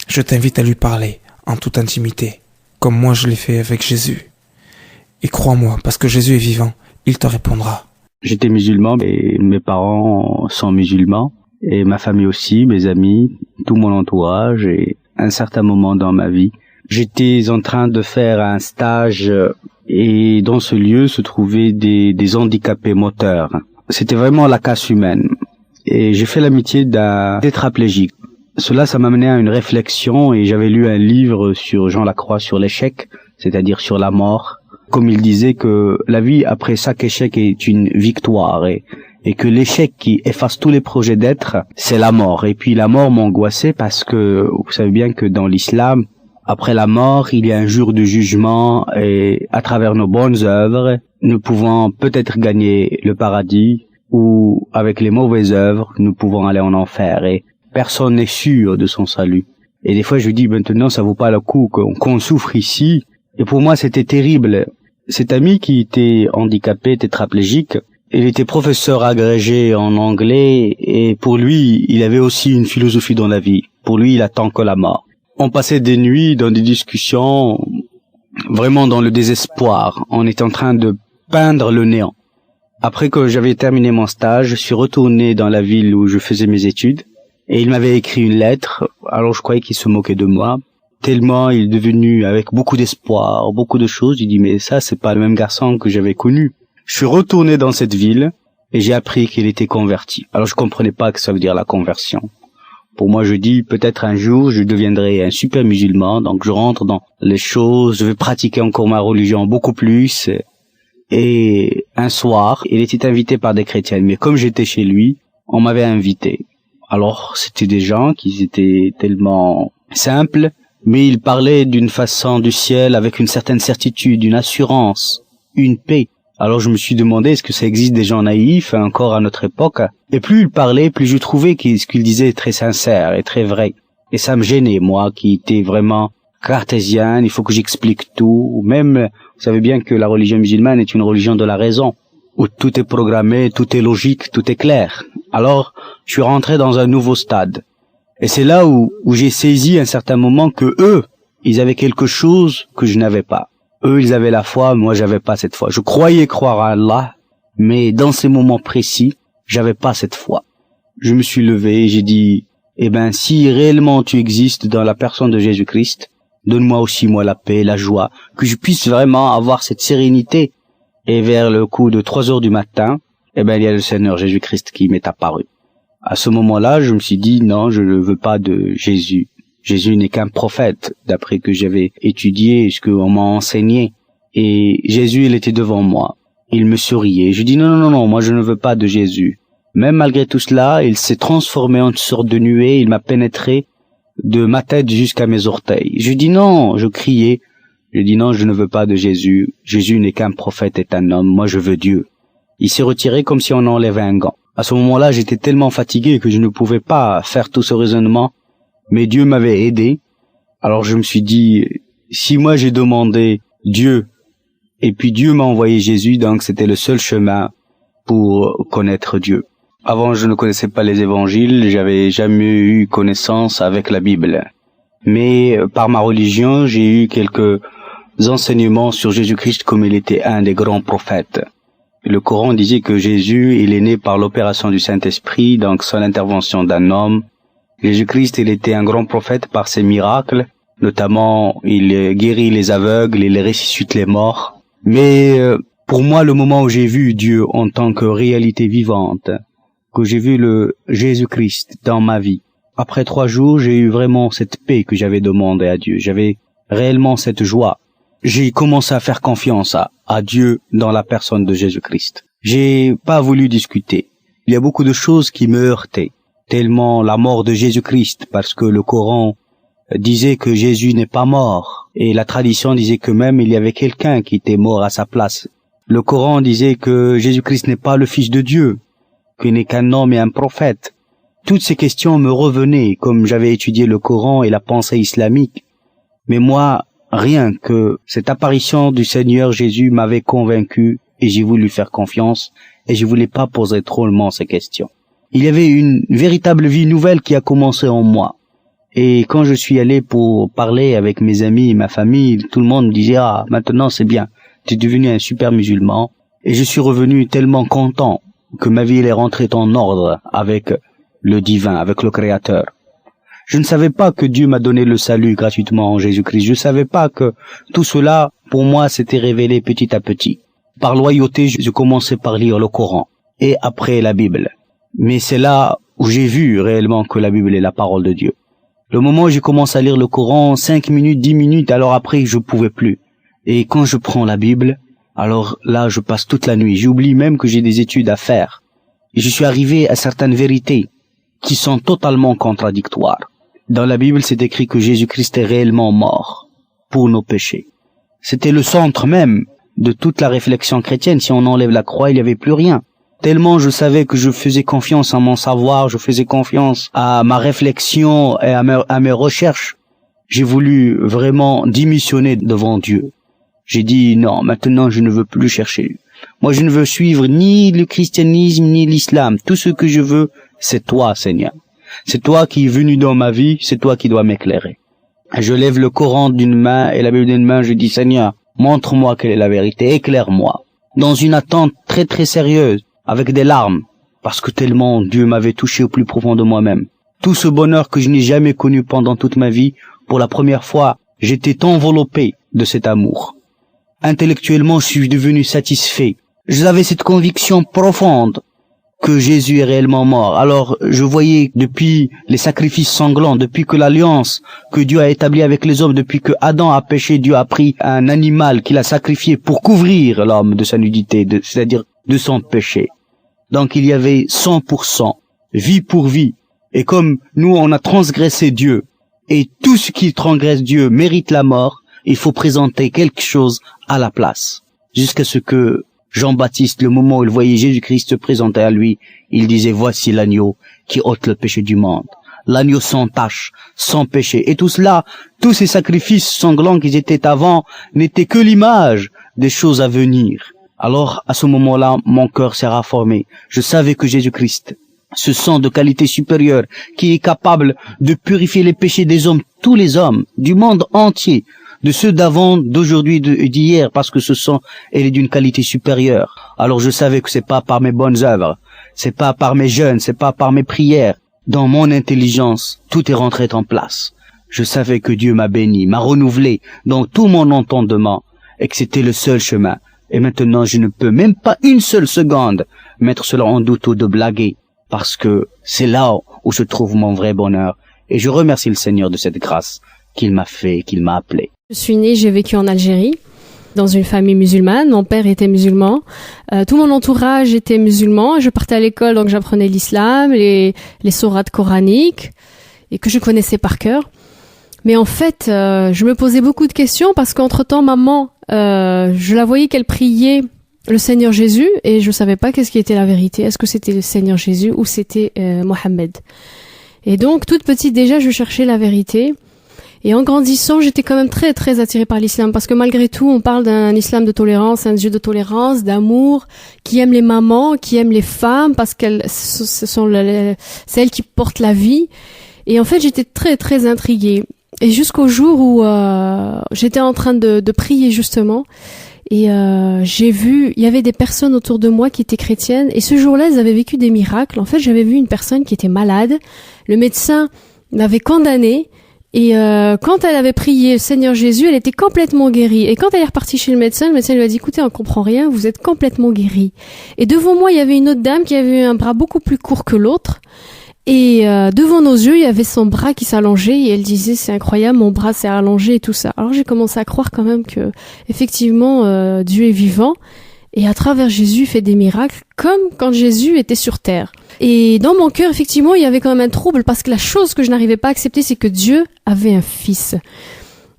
[SPEAKER 5] je t'invite à lui parler en toute intimité, comme moi je l'ai fait avec Jésus. Et crois-moi, parce que Jésus est vivant, il te répondra.
[SPEAKER 6] J'étais musulman et mes parents sont musulmans et ma famille aussi, mes amis, tout mon entourage et à un certain moment dans ma vie, j'étais en train de faire un stage et dans ce lieu se trouvaient des handicapés moteurs. C'était vraiment la casse humaine et j'ai fait l'amitié d'un tétraplégique. Cela, ça m'a mené à une réflexion et j'avais lu un livre sur Jean Lacroix sur l'échec, c'est-à-dire sur la mort. Comme il disait que la vie après chaque échec est une victoire et que l'échec qui efface tous les projets d'être, c'est la mort. Et puis la mort m'angoissait parce que vous savez bien que dans l'islam, après la mort, il y a un jour de jugement et à travers nos bonnes œuvres, nous pouvons peut-être gagner le paradis ou avec les mauvaises œuvres, nous pouvons aller en enfer et personne n'est sûr de son salut. Et des fois je dis maintenant ça vaut pas le coup qu'on souffre ici. Et pour moi c'était terrible. Cet ami qui était handicapé, tétraplégique, il était professeur agrégé en anglais et pour lui, il avait aussi une philosophie dans la vie. Pour lui, il attend que la mort. On passait des nuits dans des discussions, vraiment dans le désespoir. On était en train de peindre le néant. Après que j'avais terminé mon stage, je suis retourné dans la ville où je faisais mes études et il m'avait écrit une lettre. Alors je croyais qu'il se moquait de moi. Tellement il est devenu avec beaucoup d'espoir, beaucoup de choses. Il dit mais ça c'est pas le même garçon que j'avais connu. Je suis retourné dans cette ville et j'ai appris qu'il était converti. Alors je comprenais pas que ça veut dire la conversion. Pour moi je dis peut-être un jour je deviendrai un super musulman. Donc je rentre dans les choses, je vais pratiquer encore ma religion beaucoup plus. Et un soir il était invité par des chrétiens. Mais comme j'étais chez lui, on m'avait invité. Alors c'était des gens qui étaient tellement simples. Mais il parlait d'une façon du ciel avec une certaine certitude, une assurance, une paix. Alors je me suis demandé, est-ce que ça existe des gens naïfs encore à notre époque? Et plus il parlait, plus je trouvais ce qu'il disait est très sincère et très vrai. Et ça me gênait, moi, qui était vraiment cartésien, il faut que j'explique tout. Même, vous savez bien que la religion musulmane est une religion de la raison, où tout est programmé, tout est logique, tout est clair. Alors, je suis rentré dans un nouveau stade. Et c'est là où j'ai saisi à un certain moment que eux, ils avaient quelque chose que je n'avais pas. Eux, ils avaient la foi, moi j'avais pas cette foi. Je croyais croire à Allah, mais dans ces moments précis, j'avais pas cette foi. Je me suis levé et j'ai dit, si réellement tu existes dans la personne de Jésus-Christ, donne-moi aussi moi la paix, la joie, que je puisse vraiment avoir cette sérénité. Et vers le coup de 3 heures du matin, il y a le Seigneur Jésus-Christ qui m'est apparu. À ce moment-là, je me suis dit, non, je ne veux pas de Jésus. Jésus n'est qu'un prophète, d'après que j'avais étudié, ce qu'on m'a enseigné. Et Jésus, il était devant moi. Il me souriait. Je dis, non, moi je ne veux pas de Jésus. Même malgré tout cela, il s'est transformé en une sorte de nuée, il m'a pénétré de ma tête jusqu'à mes orteils. Je dis non, je criais. Je dis non, je ne veux pas de Jésus. Jésus n'est qu'un prophète et un homme. Moi, je veux Dieu. Il s'est retiré comme si on enlevait un gant. À ce moment-là, j'étais tellement fatigué que je ne pouvais pas faire tout ce raisonnement. Mais Dieu m'avait aidé. Alors je me suis dit, si moi j'ai demandé Dieu, et puis Dieu m'a envoyé Jésus, donc c'était le seul chemin pour connaître Dieu. Avant, je ne connaissais pas les évangiles, j'avais jamais eu connaissance avec la Bible. Mais par ma religion, j'ai eu quelques enseignements sur Jésus-Christ comme il était un des grands prophètes. Le Coran disait que Jésus, il est né par l'opération du Saint-Esprit, donc sans l'intervention d'un homme. Jésus-Christ, il était un grand prophète par ses miracles, notamment il guérit les aveugles, il ressuscite les morts. Mais pour moi, le moment où j'ai vu Dieu en tant que réalité vivante, que j'ai vu le Jésus-Christ dans ma vie, après 3 jours, j'ai eu vraiment cette paix que j'avais demandé à Dieu. J'avais réellement cette joie. J'ai commencé à faire confiance à Dieu dans la personne de Jésus-Christ. J'ai pas voulu discuter. Il y a beaucoup de choses qui me heurtaient. tellement la mort de Jésus-Christ, parce que le Coran disait que Jésus n'est pas mort, et la tradition disait que même il y avait quelqu'un qui était mort à sa place. Le Coran disait que Jésus-Christ n'est pas le Fils de Dieu, qu'il n'est qu'un homme et un prophète. Toutes ces questions me revenaient, comme j'avais étudié le Coran et la pensée islamique. Mais moi, rien que cette apparition du Seigneur Jésus m'avait convaincu, et j'ai voulu faire confiance, et je voulais pas poser trop longuement ces questions. Il y avait une véritable vie nouvelle qui a commencé en moi. Et quand je suis allé pour parler avec mes amis et ma famille, tout le monde me disait « Ah, maintenant c'est bien, tu es devenu un super musulman. » Et je suis revenu tellement content que ma vie elle est rentrée en ordre avec le divin, avec le Créateur. Je ne savais pas que Dieu m'a donné le salut gratuitement en Jésus-Christ. Je ne savais pas que tout cela, pour moi, s'était révélé petit à petit. Par loyauté, je commençais par lire le Coran et après la Bible. Mais c'est là où j'ai vu réellement que la Bible est la parole de Dieu. Le moment où j'ai commencé à lire le Coran, 5 minutes, 10 minutes, alors après, je pouvais plus. Et quand je prends la Bible, alors là, je passe toute la nuit. J'oublie même que j'ai des études à faire. Et je suis arrivé à certaines vérités qui sont totalement contradictoires. Dans la Bible, c'est écrit que Jésus-Christ est réellement mort pour nos péchés. C'était le centre même de toute la réflexion chrétienne. Si on enlève la croix, il n'y avait plus rien. Tellement je savais que je faisais confiance à mon savoir, je faisais confiance à ma réflexion et à mes recherches. J'ai voulu vraiment démissionner devant Dieu. J'ai dit non, maintenant je ne veux plus chercher. Moi je ne veux suivre ni le christianisme ni l'islam. Tout ce que je veux, c'est toi, Seigneur. C'est toi qui es venu dans ma vie, c'est toi qui dois m'éclairer. Je lève le Coran d'une main et la Bible d'une main, je dis Seigneur, montre-moi quelle est la vérité, éclaire-moi. Dans une attente très très sérieuse. Avec des larmes, parce que tellement Dieu m'avait touché au plus profond de moi-même. Tout ce bonheur que je n'ai jamais connu pendant toute ma vie, pour la première fois, j'étais enveloppé de cet amour. Intellectuellement, je suis devenu satisfait. J'avais cette conviction profonde que Jésus est réellement mort. Alors, je voyais depuis les sacrifices sanglants, depuis que l'alliance que Dieu a établie avec les hommes, depuis que Adam a péché, Dieu a pris un animal qu'il a sacrifié pour couvrir l'homme de sa nudité, c'est-à-dire de son péché. Donc il y avait 100%, vie pour vie. Et comme nous on a transgressé Dieu, et tout ce qui transgresse Dieu mérite la mort, il faut présenter quelque chose à la place. Jusqu'à ce que Jean-Baptiste, le moment où il voyait Jésus-Christ se présenter à lui, il disait voici l'agneau qui ôte le péché du monde. L'agneau sans tache, sans péché. Et tout cela, tous ces sacrifices sanglants qui étaient avant, n'étaient que l'image des choses à venir. Alors, à ce moment-là, mon cœur s'est rafformé. Je savais que Jésus-Christ, ce sang de qualité supérieure, qui est capable de purifier les péchés des hommes, tous les hommes, du monde entier, de ceux d'avant, d'aujourd'hui et d'hier, parce que ce sang, elle est d'une qualité supérieure. Alors je savais que c'est pas par mes bonnes œuvres, c'est pas par mes jeûnes, c'est pas par mes prières. Dans mon intelligence, tout est rentré en place. Je savais que Dieu m'a béni, m'a renouvelé dans tout mon entendement, et que c'était le seul chemin. Et maintenant, je ne peux même pas une seule seconde mettre cela en doute ou de blaguer, parce que c'est là où je trouve mon vrai bonheur. Et je remercie le Seigneur de cette grâce qu'il m'a fait, qu'il m'a appelé.
[SPEAKER 7] Je suis née, j'ai vécu en Algérie, dans une famille musulmane. Mon père était musulman. Tout mon entourage était musulman. Je partais à l'école, donc j'apprenais l'islam, les sourates coraniques, et que je connaissais par cœur. Mais en fait, je me posais beaucoup de questions parce qu'entre-temps, maman, je la voyais qu'elle priait le Seigneur Jésus et je savais pas qu'est-ce qui était la vérité. Est-ce que c'était le Seigneur Jésus ou c'était Mohammed? Et donc, toute petite déjà, je cherchais la vérité. Et en grandissant, j'étais quand même très très attirée par l'islam parce que malgré tout, on parle d'un islam de tolérance, un Dieu de tolérance, d'amour, qui aime les mamans, qui aime les femmes parce qu'elles ce sont celles qui portent la vie. Et en fait, j'étais très très intriguée. Et jusqu'au jour où j'étais en train de prier justement, et j'ai vu, il y avait des personnes autour de moi qui étaient chrétiennes, et ce jour-là, elles avaient vécu des miracles. En fait, j'avais vu une personne qui était malade, le médecin l'avait condamnée, et quand elle avait prié le Seigneur Jésus, elle était complètement guérie. Et quand elle est repartie chez le médecin lui a dit, écoutez, on comprend rien, vous êtes complètement guérie. Et devant moi, il y avait une autre dame qui avait un bras beaucoup plus court que l'autre. Et devant nos yeux, il y avait son bras qui s'allongeait et elle disait c'est incroyable, mon bras s'est allongé et tout ça. Alors j'ai commencé à croire quand même que effectivement Dieu est vivant Et à travers Jésus, il fait des miracles comme quand Jésus était sur terre. Et dans mon cœur, effectivement, il y avait quand même un trouble parce que la chose que je n'arrivais pas à accepter, c'est que Dieu avait un fils.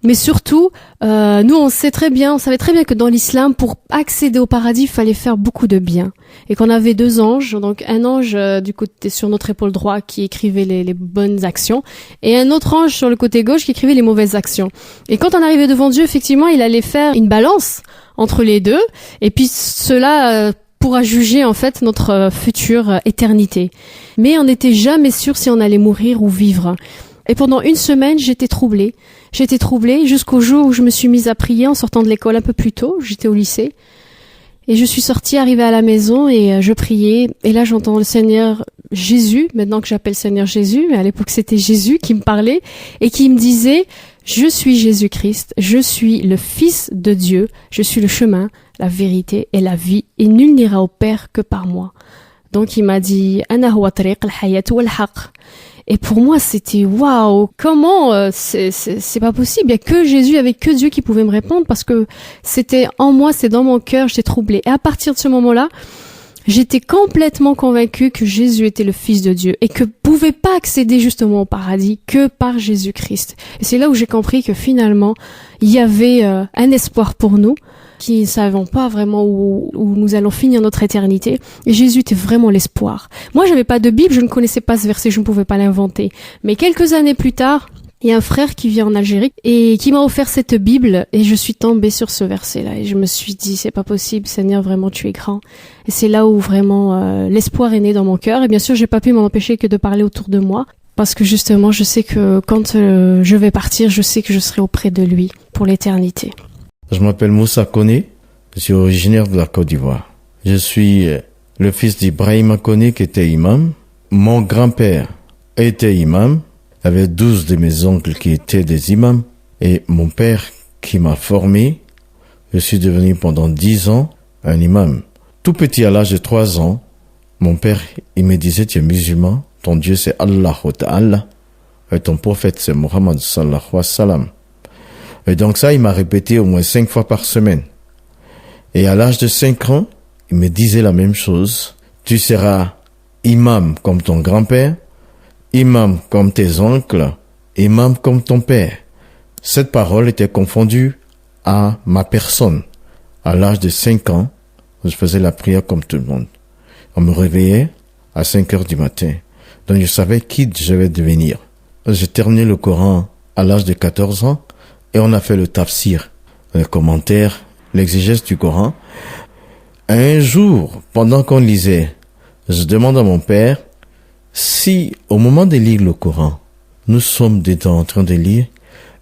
[SPEAKER 7] Mais surtout, nous, on savait très bien que dans l'islam, pour accéder au paradis, il fallait faire beaucoup de bien. Et qu'on avait 2 anges, donc un ange du côté sur notre épaule droite qui écrivait les bonnes actions, et un autre ange sur le côté gauche qui écrivait les mauvaises actions. Et quand on arrivait devant Dieu, effectivement, il allait faire une balance entre les deux, et puis cela pourra juger en fait notre future éternité. Mais on n'était jamais sûr si on allait mourir ou vivre. Et pendant 1 semaine, j'étais troublée jusqu'au jour où je me suis mise à prier en sortant de l'école un peu plus tôt. J'étais au lycée. Et je suis sortie, arrivée à la maison et je priais. Et là, j'entends le Seigneur Jésus, maintenant que j'appelle Seigneur Jésus, mais à l'époque, c'était Jésus qui me parlait et qui me disait « Je suis Jésus-Christ, je suis le Fils de Dieu, je suis le chemin, la vérité et la vie, et nul n'ira au Père que par moi. » Donc, il m'a dit « Ana huwa tariq al-hayat wal-haq » Et pour moi, c'était waouh, comment c'est pas possible. Il y a que Jésus, il y avait que Dieu qui pouvait me répondre parce que c'était en moi, c'est dans mon cœur, j'étais troublée. Et à partir de ce moment-là, j'étais complètement convaincue que Jésus était le Fils de Dieu et que pouvait pas accéder justement au paradis que par Jésus-Christ. Et c'est là où j'ai compris que finalement, il y avait un espoir pour nous qui ne savons pas vraiment où nous allons finir notre éternité. Et Jésus était vraiment l'espoir. Moi, j'avais pas de Bible, je ne connaissais pas ce verset, je ne pouvais pas l'inventer. Mais quelques années plus tard, il y a un frère qui vit en Algérie et qui m'a offert cette Bible et je suis tombée sur ce verset-là et je me suis dit, c'est pas possible, Seigneur, vraiment, tu es grand. Et c'est là où vraiment l'espoir est né dans mon cœur. Et bien sûr, j'ai pas pu m'en empêcher que de parler autour de moi parce que justement, je sais que quand je vais partir, je sais que je serai auprès de lui pour l'éternité.
[SPEAKER 8] Je m'appelle Moussa Koné, je suis originaire de la Côte d'Ivoire. Je suis le fils d'Ibrahim Koné qui était imam. Mon grand-père était imam. Il y avait 12 de mes oncles qui étaient des imams. Et mon père qui m'a formé, je suis devenu pendant 10 ans un imam. Tout petit à l'âge de 3 ans, mon père, il me disait, tu es musulman, ton Dieu c'est Allah Ta'ala, et ton prophète c'est Muhammad sallallahu alayhi wa sallam. Et donc ça, il m'a répété au moins 5 fois par semaine. Et à l'âge de 5 ans, il me disait la même chose. Tu seras imam comme ton grand-père, imam comme tes oncles, imam comme ton père. Cette parole était confondue à ma personne. À l'âge de 5 ans, je faisais la prière comme tout le monde. On me réveillait à 5 heures du matin. Donc je savais qui je vais devenir. J'ai terminé le Coran à l'âge de 14 ans. Et on a fait le tafsir, le commentaire, l'exégèse du Coran. Un jour, pendant qu'on lisait, je demande à mon père si, au moment de lire le Coran, nous sommes dedans en train de lire,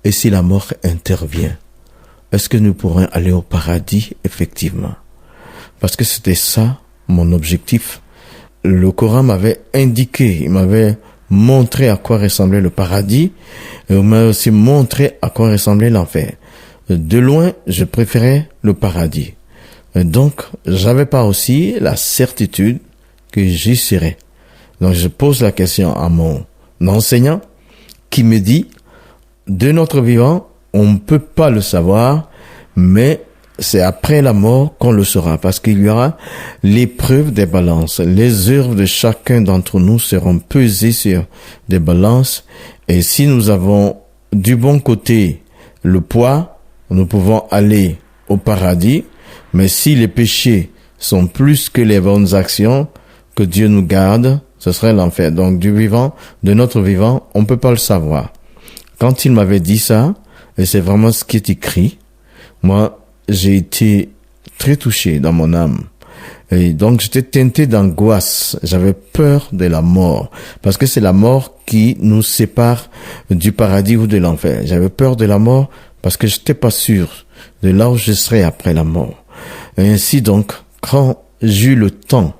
[SPEAKER 8] et si la mort intervient, est-ce que nous pourrons aller au paradis, effectivement? Parce que c'était ça, mon objectif. Le Coran m'avait indiqué, il m'avait montré à quoi ressemblait le paradis et on m'a aussi montré à quoi ressemblait l'enfer. De loin, je préférais le paradis. Et donc, j'avais pas aussi la certitude que j'y serais. Donc, je pose la question à mon enseignant qui me dit, de notre vivant, on ne peut pas le savoir, mais c'est après la mort qu'on le saura, parce qu'il y aura l'épreuve des balances. Les œuvres de chacun d'entre nous seront pesées sur des balances, et si nous avons du bon côté le poids, nous pouvons aller au paradis, mais si les péchés sont plus que les bonnes actions, que Dieu nous garde, ce serait l'enfer. Donc du vivant, de notre vivant, on ne peut pas le savoir. Quand il m'avait dit ça, et c'est vraiment ce qui est écrit, moi, j'ai été très touché dans mon âme. Et donc, j'étais teinté d'angoisse. J'avais peur de la mort. Parce que c'est la mort qui nous sépare du paradis ou de l'enfer. J'avais peur de la mort parce que j'étais pas sûr de là où je serais après la mort. Et ainsi donc, quand j'ai eu le temps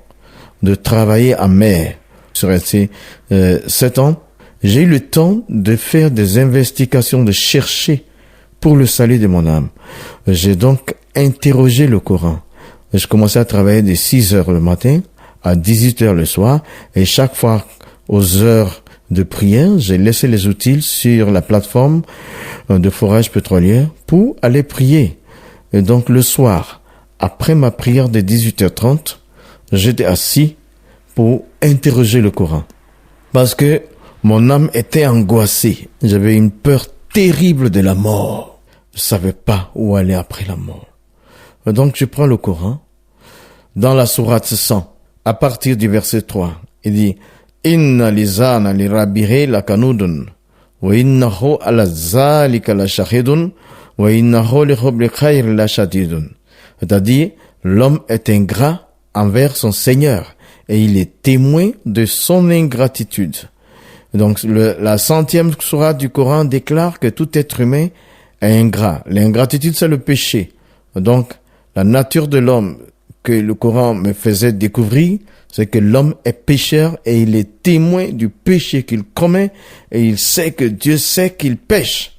[SPEAKER 8] de travailler à mer sur ces 7 ans, j'ai eu le temps de faire des investigations, de chercher pour le salut de mon âme. J'ai donc interrogé le Coran. Je commençais à travailler de 6 heures le matin à 18 heures le soir, et chaque fois aux heures de prière, j'ai laissé les outils sur la plateforme de forage pétrolière pour aller prier. Et donc le soir, après ma prière de 18h30, j'étais assis pour interroger le Coran. Parce que mon âme était angoissée. J'avais une peur terrible de la mort. Je savais pas où aller après la mort. Donc je prends le Coran. Dans la sourate 100, à partir du verset 3, il dit « Inna lisana li rabbiri lakanudun, wa innahu ala zalika la shahidun, wa innahu li hubli khayr la shadidun. » C'est-à-dire, l'homme est ingrat envers son Seigneur et il est témoin de son ingratitude. Donc, la 100e sourate du Coran déclare que tout être humain est ingrat. L'ingratitude, c'est le péché. Donc, la nature de l'homme que le Coran me faisait découvrir, c'est que l'homme est pécheur et il est témoin du péché qu'il commet et il sait que Dieu sait qu'il pêche.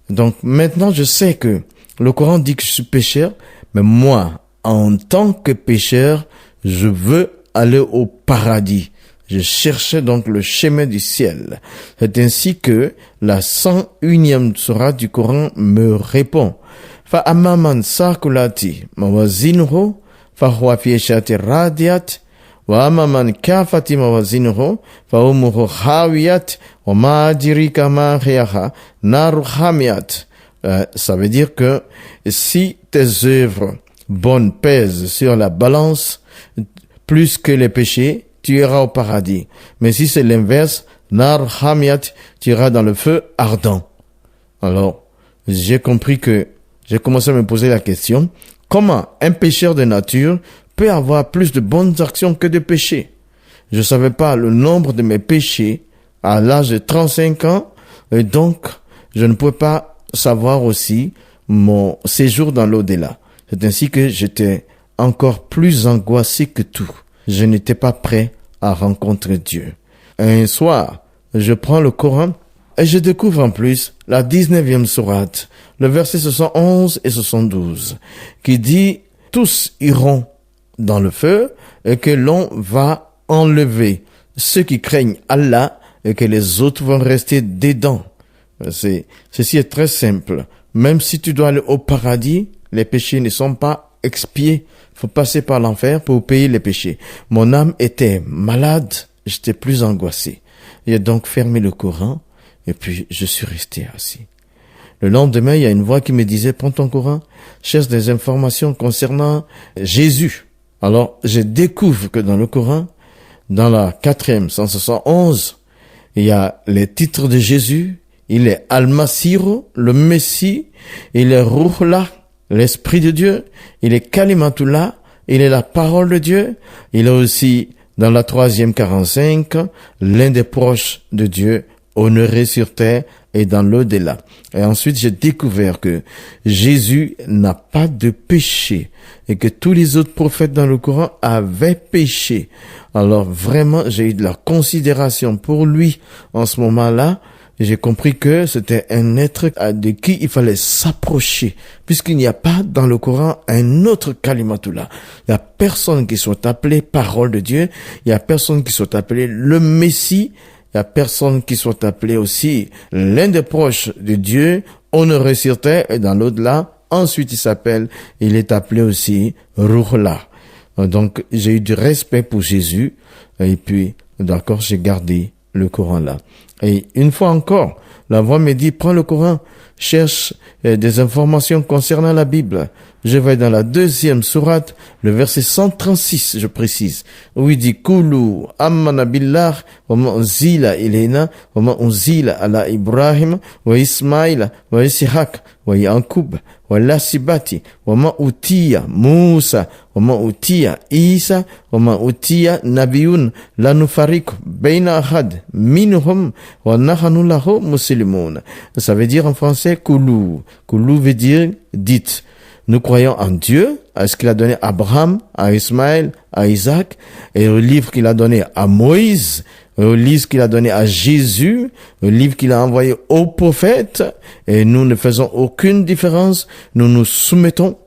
[SPEAKER 8] Donc, maintenant, je sais que le Coran dit que je suis pécheur, mais moi, en tant que pécheur, je veux aller au paradis. Je cherchais donc le chemin du ciel. C'est ainsi que la 101e sourate du Coran me répond. Fa amaman sakulati mawazinuhu fa huwa fi ishati radiyat wa amaman kafati mawazinuhu fa umuhu hawiyat wa ma adirika ma hiyaha naru hamiyat. Ça veut dire que si tes œuvres bonnes pèsent sur la balance plus que les péchés, tu iras au paradis. Mais si c'est l'inverse, nar hamiyat, tu iras dans le feu ardent. Alors, j'ai compris que j'ai commencé à me poser la question, comment un pécheur de nature peut avoir plus de bonnes actions que de péchés? Je savais pas le nombre de mes péchés à l'âge de 35 ans, et donc je ne pouvais pas savoir aussi mon séjour dans l'au-delà. C'est ainsi que j'étais encore plus angoissé que tout. Je n'étais pas prêt à rencontrer Dieu. Un soir, je prends le Coran et je découvre en plus la 19e sourate, le verset 71 et 72, qui dit « Tous iront dans le feu et que l'on va enlever ceux qui craignent Allah et que les autres vont rester dedans. » Ceci est très simple. Même si tu dois aller au paradis, les péchés ne sont pas expiés. Faut passer par l'enfer pour payer les péchés. Mon âme était malade, j'étais plus angoissé. J'ai donc fermé le Coran et puis je suis resté assis. Le lendemain, il y a une voix qui me disait, prends ton Coran, cherche des informations concernant Jésus. Alors, je découvre que dans le Coran, dans la 4e, 171, il y a les titres de Jésus. Il est Al-Masiro, le Messie. Il est Ruhullah, l'Esprit de Dieu. Il est Kalimatullah. Il est la parole de Dieu. Il est aussi, dans la 3e 45, l'un des proches de Dieu, honoré sur terre et dans l'au-delà. Et ensuite, j'ai découvert que Jésus n'a pas de péché et que tous les autres prophètes dans le Coran avaient péché. Alors vraiment, j'ai eu de la considération pour lui en ce moment-là. J'ai compris que c'était un être de qui il fallait s'approcher, puisqu'il n'y a pas dans le Coran un autre Kalimatullah. Il n'y a personne qui soit appelé parole de Dieu, il n'y a personne qui soit appelé le Messie, il n'y a personne qui soit appelé aussi l'un des proches de Dieu, honoré sur terre et dans l'au-delà. Ensuite, il est appelé aussi Ruhullah. Donc, j'ai eu du respect pour Jésus, et puis, d'accord, j'ai gardé le Coran là. Et une fois encore, la voix me dit, prends le Coran, cherche des informations concernant la Bible. Je vais dans la 2e sourate, le verset 136, je précise, où il dit, Kulu ammana billah wa ma unzila ilayna wa ma unzila ala Ibrahim wa Ismaïl wa Ishaq wa Yaqub wa Lasibati wa ma utiya Musa wa ma utiya Isa wa ma utiya Nabiyun la nufariq bayna ahad minhum wa nahnu lahu muslimun. Ça veut dire en français Kulu. Kulu veut dire dites. Nous croyons en Dieu, à ce qu'il a donné à Abraham, à Ismaël, à Isaac, et au livre qu'il a donné à Moïse, et au livre qu'il a donné à Jésus, au livre qu'il a envoyé aux prophètes, et nous ne faisons aucune différence, nous nous soumettons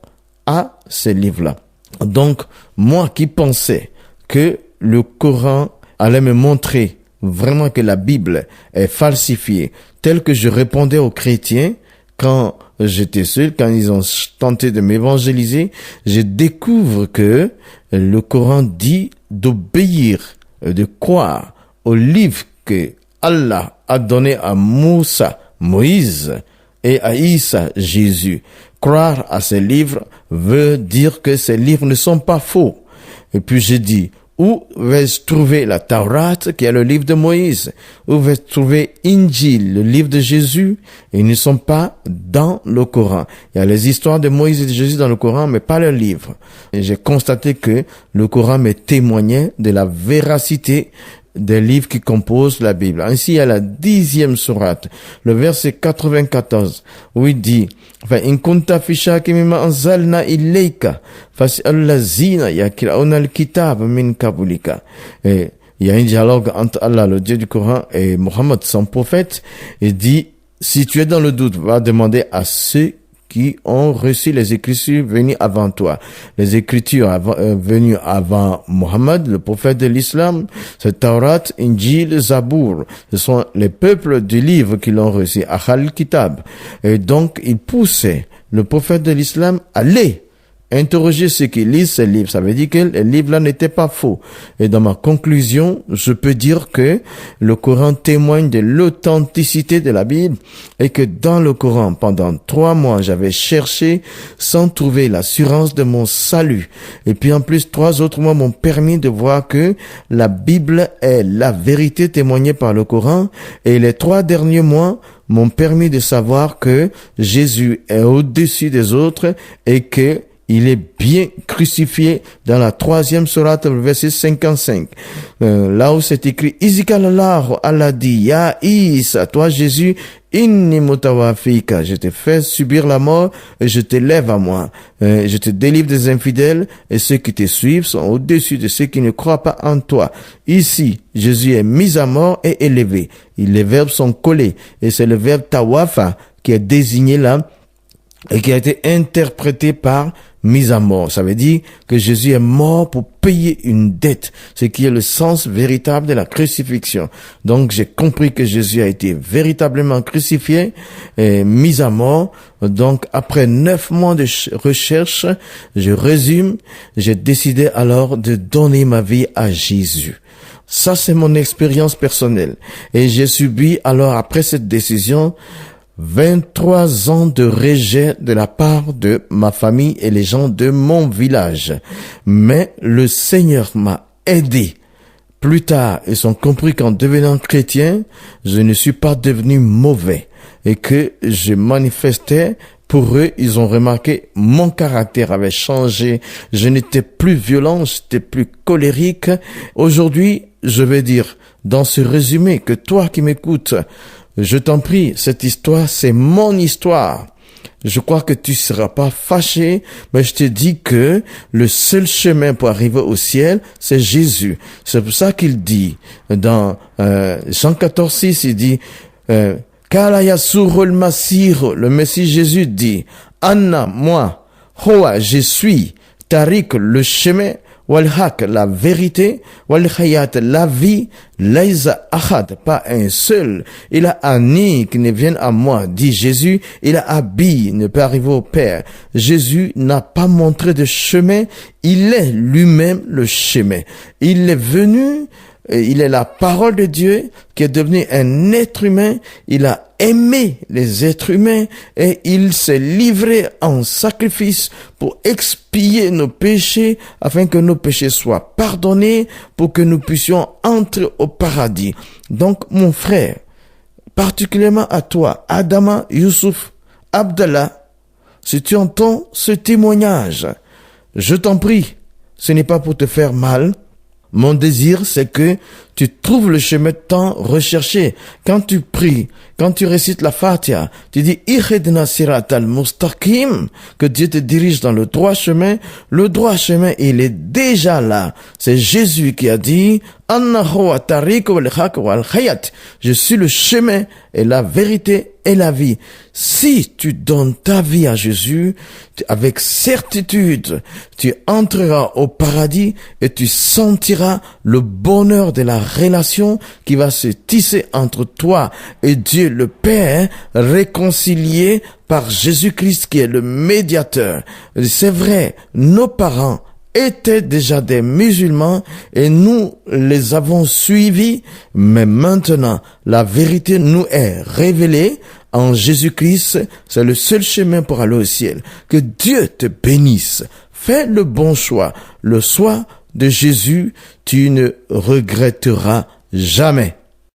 [SPEAKER 8] à ces livres-là. Donc, moi qui pensais que le Coran allait me montrer vraiment que la Bible est falsifiée, tel que je répondais aux chrétiens, quand j'étais seul, quand ils ont tenté de m'évangéliser, je découvre que le Coran dit d'obéir, de croire au livre que Allah a donné à Moussa, Moïse, et à Isa, Jésus. Croire à ces livres veut dire que ces livres ne sont pas faux. Et puis j'ai dit, où vais-je trouver la Taurat, qui est le livre de Moïse? Où vais-je trouver Injil, le livre de Jésus? Ils ne sont pas dans le Coran. Il y a les histoires de Moïse et de Jésus dans le Coran, mais pas le livre. Et j'ai constaté que le Coran me témoignait de la véracité des livres qui composent la Bible. Ainsi, il y a la 10e sourate, le verset 94, où il dit, فَإِن كُنْتَ فِي شَاكٍ مِمَّا أَنزَلْنَا إِلَيْكَ فَاسْأَلِ الَّذِينَ يَقْرَؤُونَ الْكِتَابَ مِنْ قَبْلِكَ. Et il y a un dialogue entre Allah, le Dieu du Coran, et Mohammed, son prophète. Il dit, si tu es dans le doute, va demander à ceux qui ont reçu les écritures venues avant toi. Les écritures venues avant Mohammed, le prophète de l'islam, c'est Taurat, Injil, Zabour. Ce sont les peuples du livre qui l'ont reçu, Ahl Kitab. Et donc, il poussait le prophète de l'islam à aller interroger ceux qui lisent ces livres. Ça veut dire que les livres-là n'étaient pas faux. Et dans ma conclusion, je peux dire que le Coran témoigne de l'authenticité de la Bible et que dans le Coran, pendant 3 mois, j'avais cherché sans trouver l'assurance de mon salut. Et puis en plus, 3 autres mois m'ont permis de voir que la Bible est la vérité témoignée par le Coran. Et les 3 derniers mois m'ont permis de savoir que Jésus est au-dessus des autres et que il est bien crucifié dans la 3e sourate, le verset 55. Là où c'est écrit, Izikalallahu Allah dit, Ya Isa, toi Jésus, inni mutawafika, je te fais subir la mort et je te lève à moi. Je te délivre des infidèles et ceux qui te suivent sont au-dessus de ceux qui ne croient pas en toi. Ici, Jésus est mis à mort et élevé. Les verbes sont collés et c'est le verbe tawafa qui est désigné là et qui a été interprété par mise à mort. Ça veut dire que Jésus est mort pour payer une dette, ce qui est le sens véritable de la crucifixion. Donc j'ai compris que Jésus a été véritablement crucifié et mis à mort. Donc après 9 mois de recherche, je résume, j'ai décidé alors de donner ma vie à Jésus. Ça c'est mon expérience personnelle. Et j'ai subi alors après cette décision 23 ans de rejet de la part de ma famille et les gens de mon village. Mais le Seigneur m'a aidé. Plus tard, ils ont compris qu'en devenant chrétien, je ne suis pas devenu mauvais et que je manifestais. Pour eux, ils ont remarqué mon caractère avait changé. Je n'étais plus violent, j'étais plus colérique. Aujourd'hui, je vais dire dans ce résumé que toi qui m'écoutes, je t'en prie, cette histoire, c'est mon histoire. Je crois que tu seras pas fâché, mais je te dis que le seul chemin pour arriver au ciel, c'est Jésus. C'est pour ça qu'il dit, dans Jean 14:6, il dit, Kala yasurul masir, le Messie Jésus dit, Anna, moi, Hoa, je suis, Tariq, le chemin, Wal-Haq, la vérité, Wal-Hayat, la vie, Laïsa Ahad, pas un seul. Il a Ani qui ne vienne à moi, dit Jésus, il a Abi, ne peut arriver au Père. Jésus n'a pas montré de chemin, il est lui-même le chemin. Il est venu, il est la parole de Dieu qui est devenu un être humain, il a aimé les êtres humains et il s'est livré en sacrifice pour expier nos péchés afin que nos péchés soient pardonnés pour que nous puissions entrer au paradis. Donc, mon frère, particulièrement à toi, Adama, Youssouf, Abdallah, si tu entends ce témoignage, je t'en prie, ce n'est pas pour te faire mal. Mon désir, c'est que tu trouves le chemin tant recherché. Quand tu pries, quand tu récites la Fatiha, tu dis Ihdina siratal mustaqim, que Dieu te dirige dans le droit chemin. Le droit chemin, il est déjà là. C'est Jésus qui a dit Anna huwa tariq wal haq wal hayat. Je suis le chemin et la vérité et la vie. Si tu donnes ta vie à Jésus, avec certitude, tu entreras au paradis et tu sentiras le bonheur de la relation qui va se tisser entre toi et Dieu le Père, réconcilié par Jésus-Christ qui est le médiateur. C'est vrai, nos parents étaient déjà des musulmans et nous les avons suivis, mais maintenant la vérité nous est révélée en Jésus-Christ. C'est le seul chemin pour aller au ciel. Que Dieu te bénisse. Fais le bon choix. Le choix de Jésus, tu ne regretteras jamais.